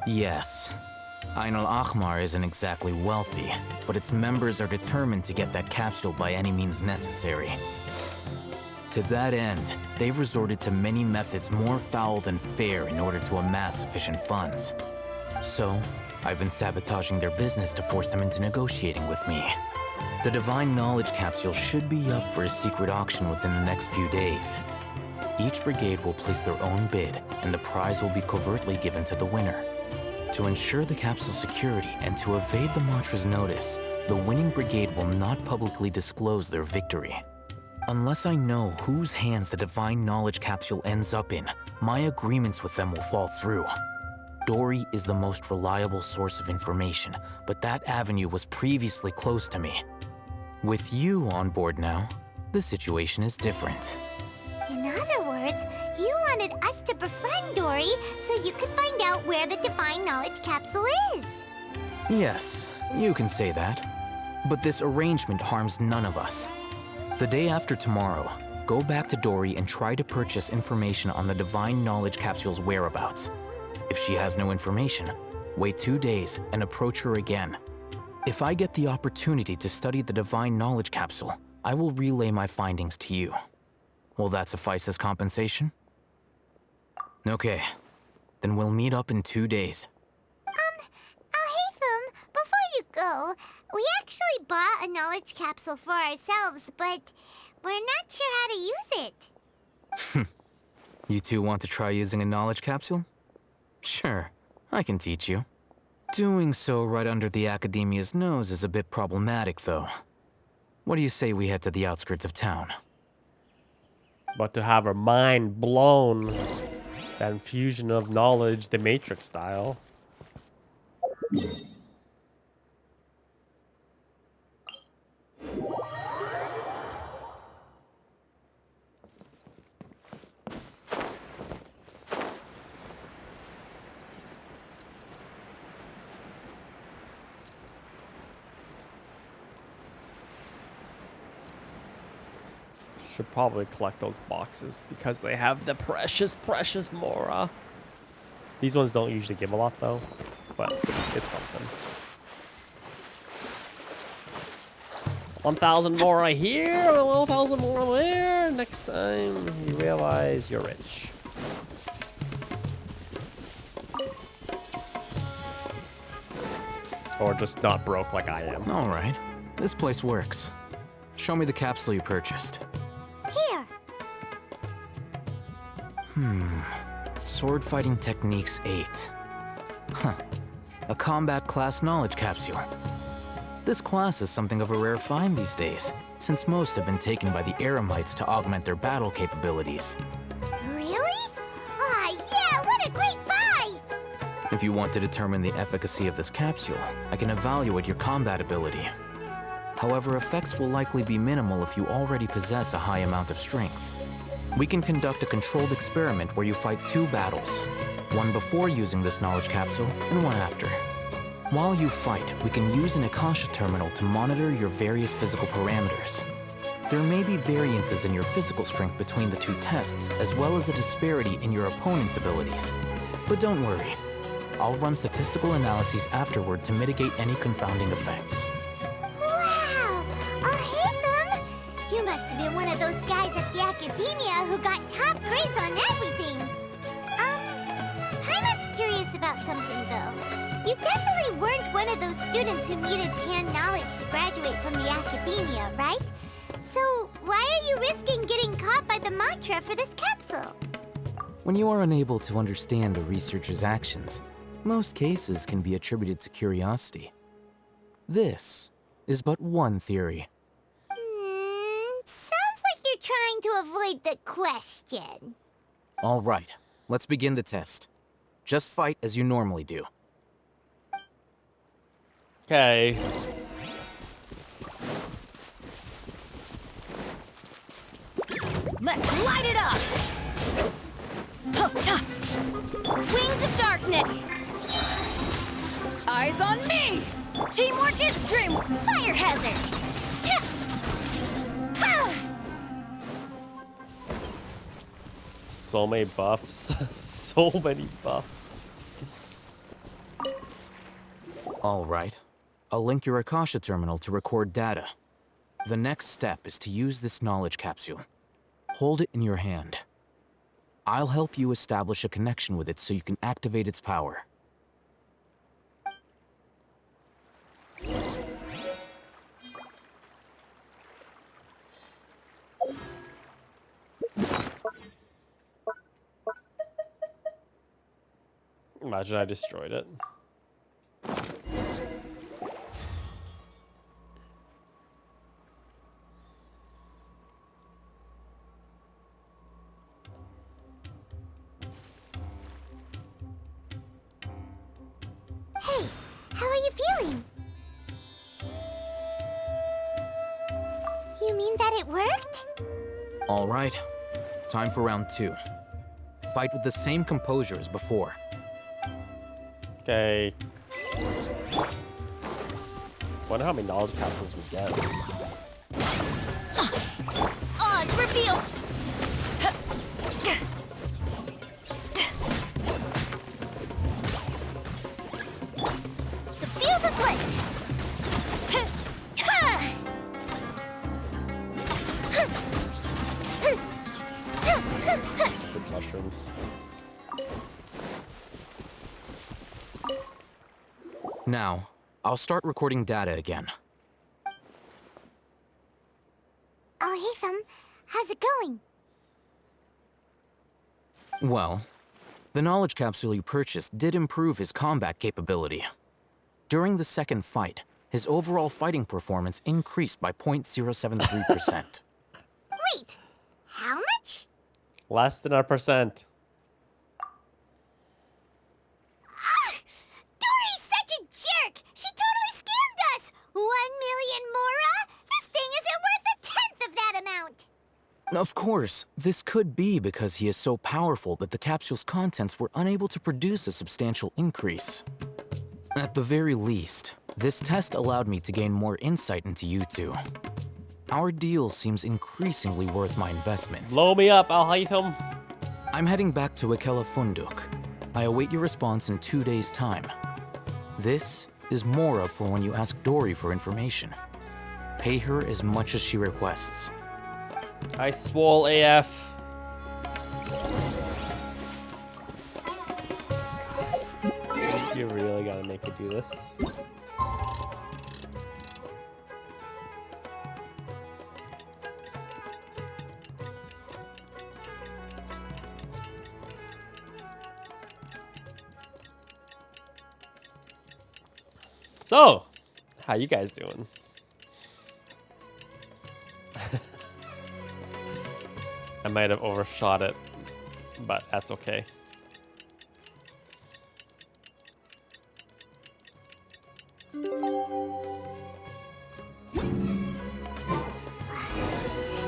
D: you?
K: Yes. Ain al-Ahmar isn't exactly wealthy, but its members are determined to get that capsule by any means necessary. To that end, they've resorted to many methods more foul than fair in order to amass sufficient funds. So, I've been sabotaging their business to force them into negotiating with me. The divine knowledge capsule should be up for a secret auction within the next few days. Each brigade will place their own bid, and the prize will be covertly given to the winner. To ensure the capsule's security and to evade the Matra's notice, the winning brigade will not publicly disclose their victory. Unless I know whose hands the divine knowledge capsule ends up in, my agreements with them will fall through. Dory is the most reliable source of information, but that avenue was previously closed to me. With you on board now, the situation is different.
D: In other words, you wanted us to befriend Dory so you could find out where the divine knowledge capsule is.
K: Yes, you can say that. But this arrangement harms none of us. The day after tomorrow, go back to Dory and try to purchase information on the divine knowledge capsule's whereabouts. If she has no information, wait 2 days and approach her again. If I get the opportunity to study the divine knowledge capsule, I will relay my findings to you. Will that suffice as compensation? Okay, then we'll meet up in 2 days.
D: Alhaitham, before you go, we actually bought a knowledge capsule for ourselves, but we're not sure how to use it.
K: You two want to try using a knowledge capsule? Sure, I can teach you. Doing so right under the Academia's nose is a bit problematic, though. What do you say we head to the outskirts of town?
B: But to have her mind blown, that infusion of knowledge, the Matrix style. Should probably collect those boxes because they have the precious, precious Mora. These ones don't usually give a lot though, but it's something. 1,000 Mora here, 1,000 Mora there. Next time you realize you're rich. Or just not broke like I am.
K: All right, this place works. Show me the capsule you purchased.
D: Here.
K: Sword Fighting Techniques 8. Huh. A combat class knowledge capsule. This class is something of a rare find these days, since most have been taken by the Eremites to augment their battle capabilities.
D: Really? Ah, yeah, what a great buy!
K: If you want to determine the efficacy of this capsule, I can evaluate your combat ability. However, effects will likely be minimal if you already possess a high amount of strength. We can conduct a controlled experiment where you fight 2 battles, one before using this knowledge capsule and one after. While you fight, we can use an Akasha terminal to monitor your various physical parameters. There may be variances in your physical strength between the 2 tests, as well as a disparity in your opponent's abilities. But don't worry, I'll run statistical analyses afterward to mitigate any confounding effects.
D: Wow! Ahitham! You must have been one of those guys at the Academia who got top grades on everything. Paimon's curious about something, though. You definitely weren't one of those students who needed canned knowledge to graduate from the Academia, right? So why are you risking getting caught by the mantra for this capsule?
K: When you are unable to understand a researcher's actions, most cases can be attributed to curiosity. This is but one theory.
D: Sounds like you're trying to avoid the question.
K: All right, let's begin the test. Just fight as you normally do.
B: Okay.
L: Let's light it up! Wings of darkness! Eyes on me! Teamwork is dream! Fire hazard!
B: So many buffs. So many buffs.
K: All right. I'll link your Akasha terminal to record data. The next step is to use this knowledge capsule. Hold it in your hand. I'll help you establish a connection with it so you can activate its power.
B: Imagine I destroyed it.
D: Hey, how are you feeling? You mean that it worked?
K: All right. Time for round 2. Fight with the same composure as before.
B: Okay. Wonder how many knowledge capsules we get.
L: Odds reveal!
D: The fuse is lit!
B: Good mushrooms.
K: Now, I'll start recording data again.
D: Ahitham, how's it going?
K: Well, the knowledge capsule you purchased did improve his combat capability. During the second fight, his overall fighting performance increased by 0.073%.
D: Wait, how much?
B: Less than a percent.
D: Dory's such a jerk! She totally scammed us! 1 million mora? This thing isn't worth a tenth of that amount!
K: Of course, this could be because he is so powerful that the capsule's contents were unable to produce a substantial increase. At the very least, this test allowed me to gain more insight into you two. Our deal seems increasingly worth my investment.
B: Blow me up, I'll hype him.
K: I'm heading back to Ikela Funduk. I await your response in 2 days' time. This is Mora for when you ask Dory for information. Pay her as much as she requests.
B: I swole AF. You really gotta make it do this. So, how you guys doing? I might have overshot it, but that's okay.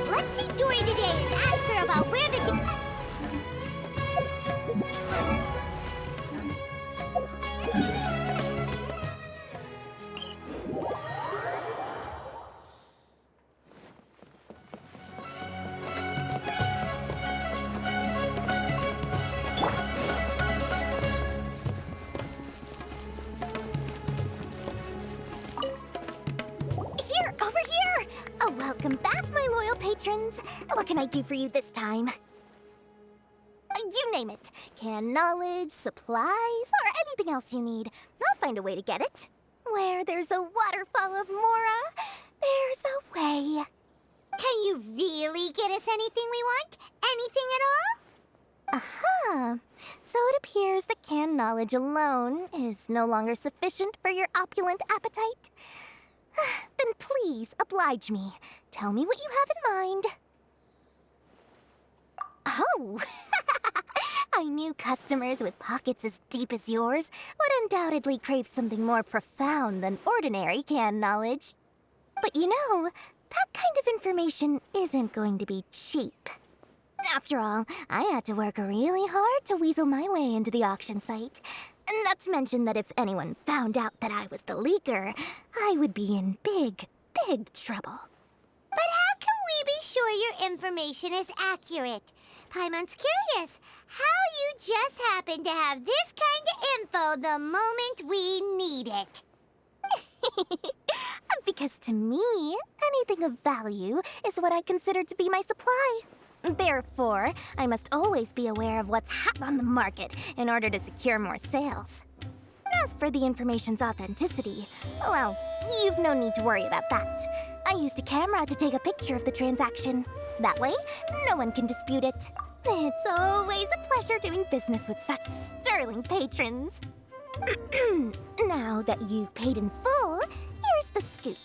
D: Let's see Dory today and ask her about where the...
P: Here, over here! Oh, welcome back, my loyal patrons. What can I do for you this time? You name it. Canned knowledge, supplies, or anything else you need. I'll find a way to get it. Where there's a waterfall of Mora, there's a way.
D: Can you really get us anything we want? Anything at all?
P: Aha! So it appears that canned knowledge alone is no longer sufficient for your opulent appetite. Then please oblige me. Tell me what you have in mind. Oh! I knew customers with pockets as deep as yours would undoubtedly crave something more profound than ordinary canned knowledge. But you know, that kind of information isn't going to be cheap. After all, I had to work really hard to weasel my way into the auction site. Not to mention that if anyone found out that I was the leaker, I would be in big, big trouble.
D: But how can we be sure your information is accurate? Paimon's curious how you just happen to have this kind of info the moment we need it.
P: Because to me, anything of value is what I consider to be my supply. Therefore, I must always be aware of what's hot on the market in order to secure more sales. As for the information's authenticity, well, you've no need to worry about that. I used a camera to take a picture of the transaction. That way, no one can dispute it. It's always a pleasure doing business with such sterling patrons. Now that you've paid in full, here's the scoop.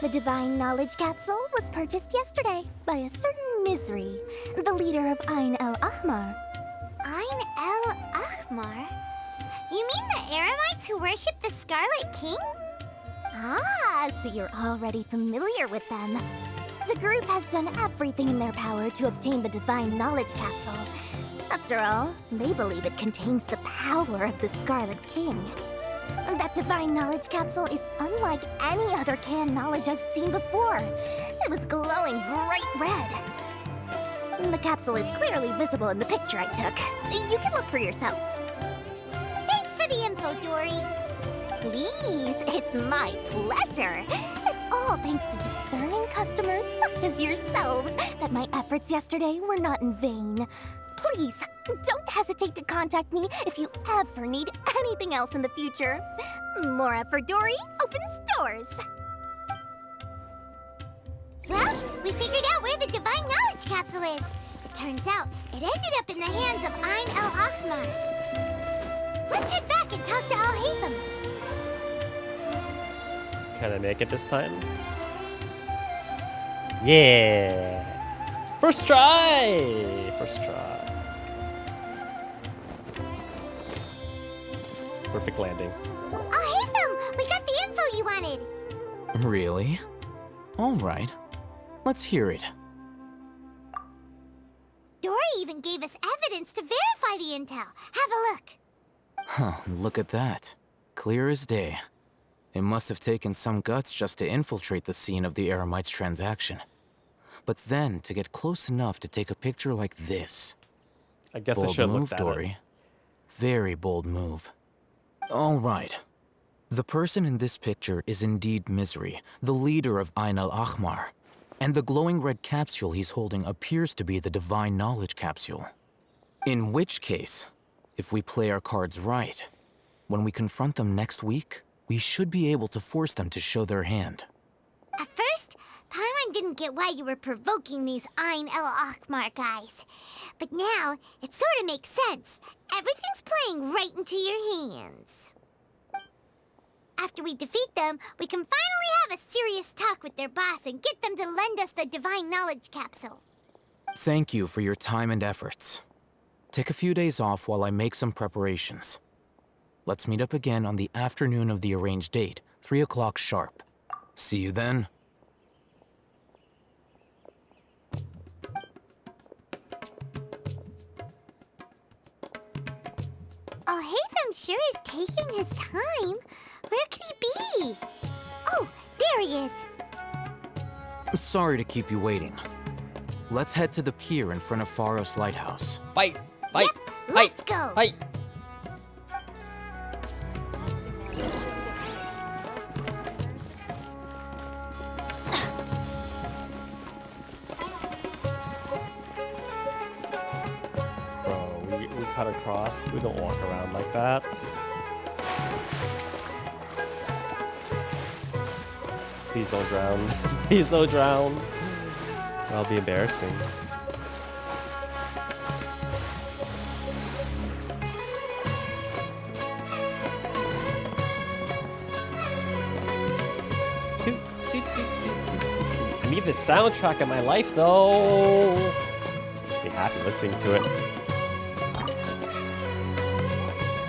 P: The Divine Knowledge Capsule was purchased yesterday by a certain Misery, the leader of Ain El Ahmar.
D: Ain El Ahmar? You mean the Eremites who worship the Scarlet King?
P: Ah, so you're already familiar with them. The group has done everything in their power to obtain the Divine Knowledge Capsule. After all, they believe it contains the power of the Scarlet King. That Divine Knowledge Capsule is unlike any other canned knowledge I've seen before. It was glowing bright red. The capsule is clearly visible in the picture I took. You can look for yourself.
D: Thanks for the info, Dory.
P: Please, it's my pleasure. It's all thanks to discerning customers such as yourselves that my efforts yesterday were not in vain. Please, don't hesitate to contact me if you ever need anything else in the future. Mora for Dory opens doors.
D: Well, we figured out where the Divine Knowledge Capsule is. The Turns out, it ended up in the hands of Ain el-Ahmar. Let's head back and talk to Al-Haytham.
B: Can I make it this time? Yeah! First try! First try. Perfect landing.
D: Al-Haytham, we got the info you wanted.
K: Really? All right. Let's hear it.
D: Dory even gave us evidence to verify the intel. Have a look.
K: Huh, look at that. Clear as day. It must have taken some guts just to infiltrate the scene of the Eremites' transaction. But then to get close enough to take a picture like this.
B: I guess
K: bold
B: I should
K: move,
B: look at
K: Dory.
B: it.
K: Very bold move. All right. The person in this picture is indeed Misery, the leader of Ain el-Ahmar. And the glowing red capsule he's holding appears to be the Divine Knowledge Capsule. In which case, if we play our cards right, when we confront them next week, we should be able to force them to show their hand.
D: At first, Paimon didn't get why you were provoking these Ain el-Ahmar guys. But now, it sort of makes sense. Everything's playing right into your hands. After we defeat them, we can finally have a serious talk with their boss and get them to lend us the Divine Knowledge Capsule.
K: Thank you for your time and efforts. Take a few days off while I make some preparations. Let's meet up again on the afternoon of the arranged date, 3 o'clock sharp. See you then.
D: Al-Haytham sure is taking his time. Where could he be? Oh, there he is.
K: Sorry to keep you waiting. Let's head to the pier in front of Pharos Lighthouse.
B: Fight! Fight!
D: Yep,
B: fight!
D: let's go.
B: Fight! Bro, we cut across. We don't walk around like that. Please don't drown. Please don't drown. That'll be embarrassing. I need the soundtrack of my life, though. Makes me happy listening to it.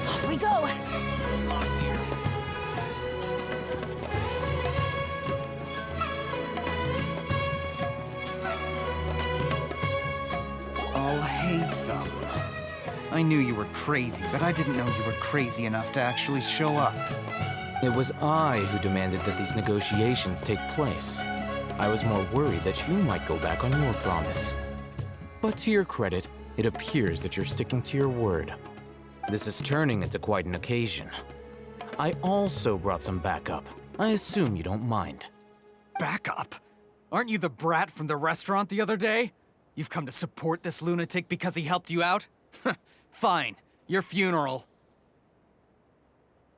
L: Off we go.
H: I'll hate them. I knew you were crazy, but I didn't know you were crazy enough to actually show up.
K: It was I who demanded that these negotiations take place. I was more worried that you might go back on your promise. But to your credit, it appears that you're sticking to your word. This is turning into quite an occasion. I also brought some backup. I assume you don't mind.
H: Backup? Aren't you the brat from the restaurant the other day? You've come to support this lunatic because he helped you out? Fine. Your funeral.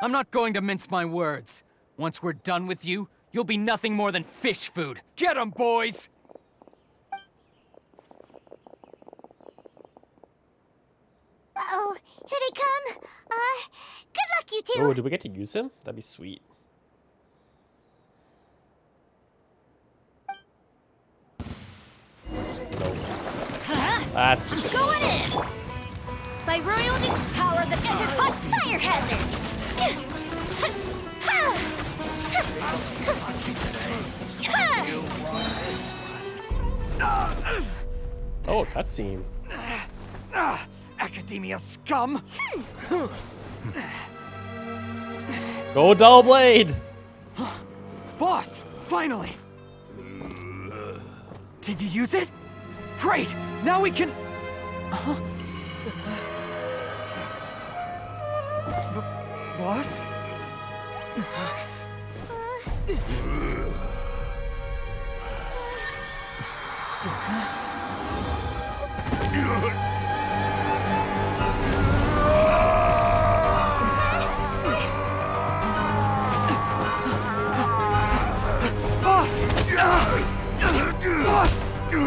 H: I'm not going to mince my words. Once we're done with you, you'll be nothing more than fish food. Get 'em, boys!
D: Uh-oh, here they come. Good luck, you two.
B: Oh, do we get to use him? That'd be sweet. No. That's
L: I'm going in. By royalty, power the hot fire hazard.
B: Oh, cutscene.
H: Academia scum!
B: Go Double Blade!
H: Boss, finally! Did you use it? Great! Now we can... Boss? Boss! Boss!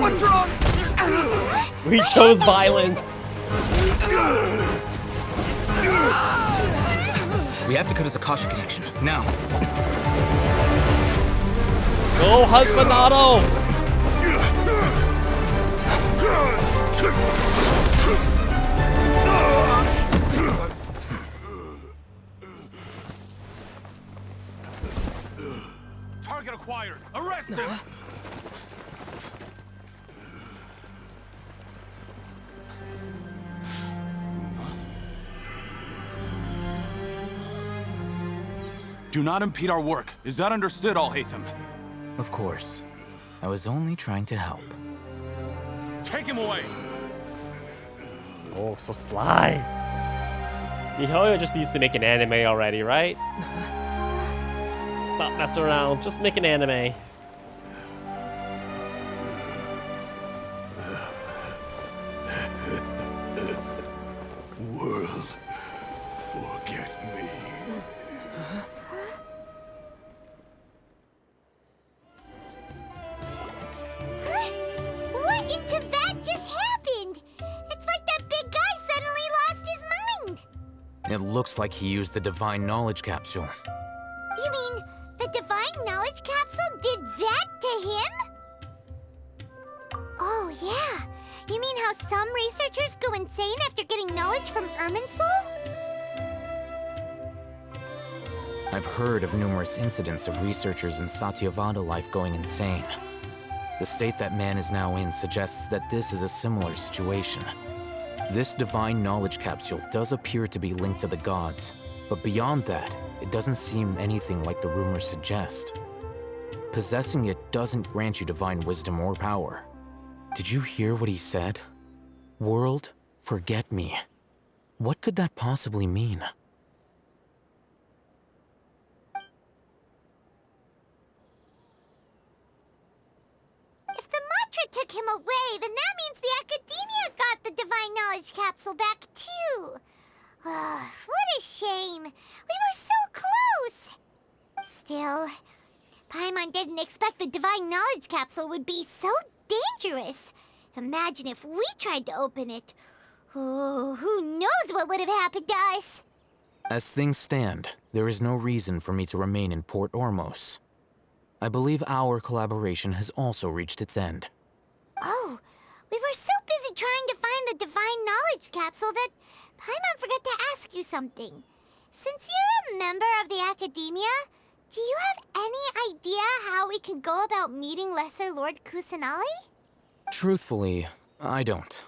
H: What's wrong?
B: We chose violence.
K: We have to cut his Akasha connection, now.
B: Go, Husbandado!
E: Target acquired. Arrest him. Do not impede our work. Is that understood, Al-Haytham?
K: Of course. I was only trying to help.
E: Take him away.
B: Oh, so sly. Mihoyo just needs to make an anime already, right? Stop messing around. Just make an anime.
M: World, forget me.
D: What in Tibet just happened? It's like that big guy suddenly lost his mind.
K: It looks like he used the Divine Knowledge Capsule.
D: You mean the Divine Knowledge Capsule did that to him? Oh, yeah. You mean how some researchers go insane after getting knowledge from Irminsul?
K: I've heard of numerous incidents of researchers in Satyavada life going insane. The state that man is now in suggests that this is a similar situation. This Divine Knowledge Capsule does appear to be linked to the gods, but beyond that, it doesn't seem anything like the rumors suggest. Possessing it doesn't grant you divine wisdom or power. Did you hear what he said? World, forget me. What could that possibly mean?
D: If the mantra took him away, then that means the Academia got the Divine Knowledge Capsule back, too. What a shame. We were so close. Still, Paimon didn't expect the Divine Knowledge Capsule would be so dangerous. Imagine if we tried to open it. Oh, who knows what would have happened to us?
K: As things stand, there is no reason for me to remain in Port Ormos. I believe our collaboration has also reached its end.
D: Oh, we were so busy trying to find the Divine Knowledge Capsule that Paimon forgot to ask you something. Since you're a member of the Academia, do you have any idea how we could go about meeting Lesser Lord Kusanali?
K: Truthfully, I don't.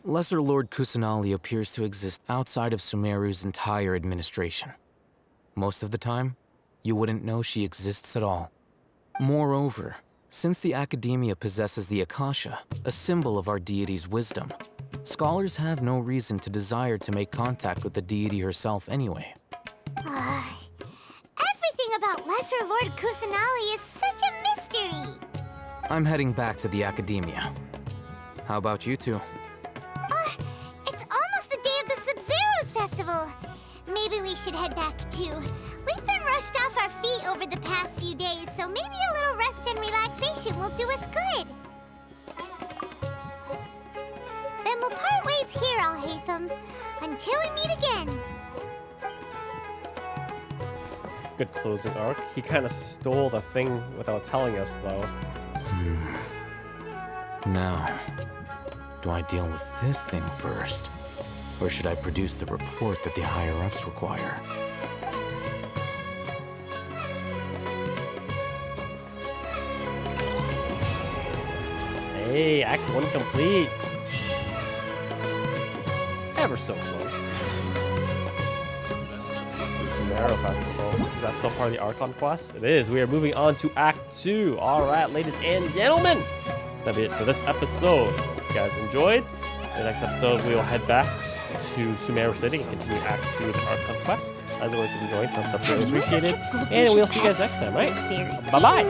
K: Lesser Lord Kusanali appears to exist outside of Sumeru's entire administration. Most of the time, you wouldn't know she exists at all. Moreover, since the Academia possesses the Akasha, a symbol of our deity's wisdom, scholars have no reason to desire to make contact with the deity herself anyway.
D: Everything about Lesser Lord Kusanali is such a mystery.
K: I'm heading back to the Academia. How about you two?
D: It's almost the day of the Sub-Zero's festival. Maybe we should head back too. We've been rushed off our feet over the past few days, so maybe a little rest and relaxation will do us good. Then we'll part ways here, Al-Haytham, until we meet again.
B: Good closing arc. He kind of stole the thing without telling us, though.
K: Now, do I deal with this thing first? Or should I produce the report that the higher-ups require?
B: Hey, Act 1 complete. Ever so close. The Sumeru Festival. Is that still part of the Archon quest? It is. We are moving on to Act 2. Alright, ladies and gentlemen. That'll be it for this episode. If you guys enjoyed, in the next episode we will head back to Sumeru City and continue Act 2 of the Archon quest. As always, if you enjoyed, thumbs up, really appreciated. And we'll see you guys next time, right? Bye-bye.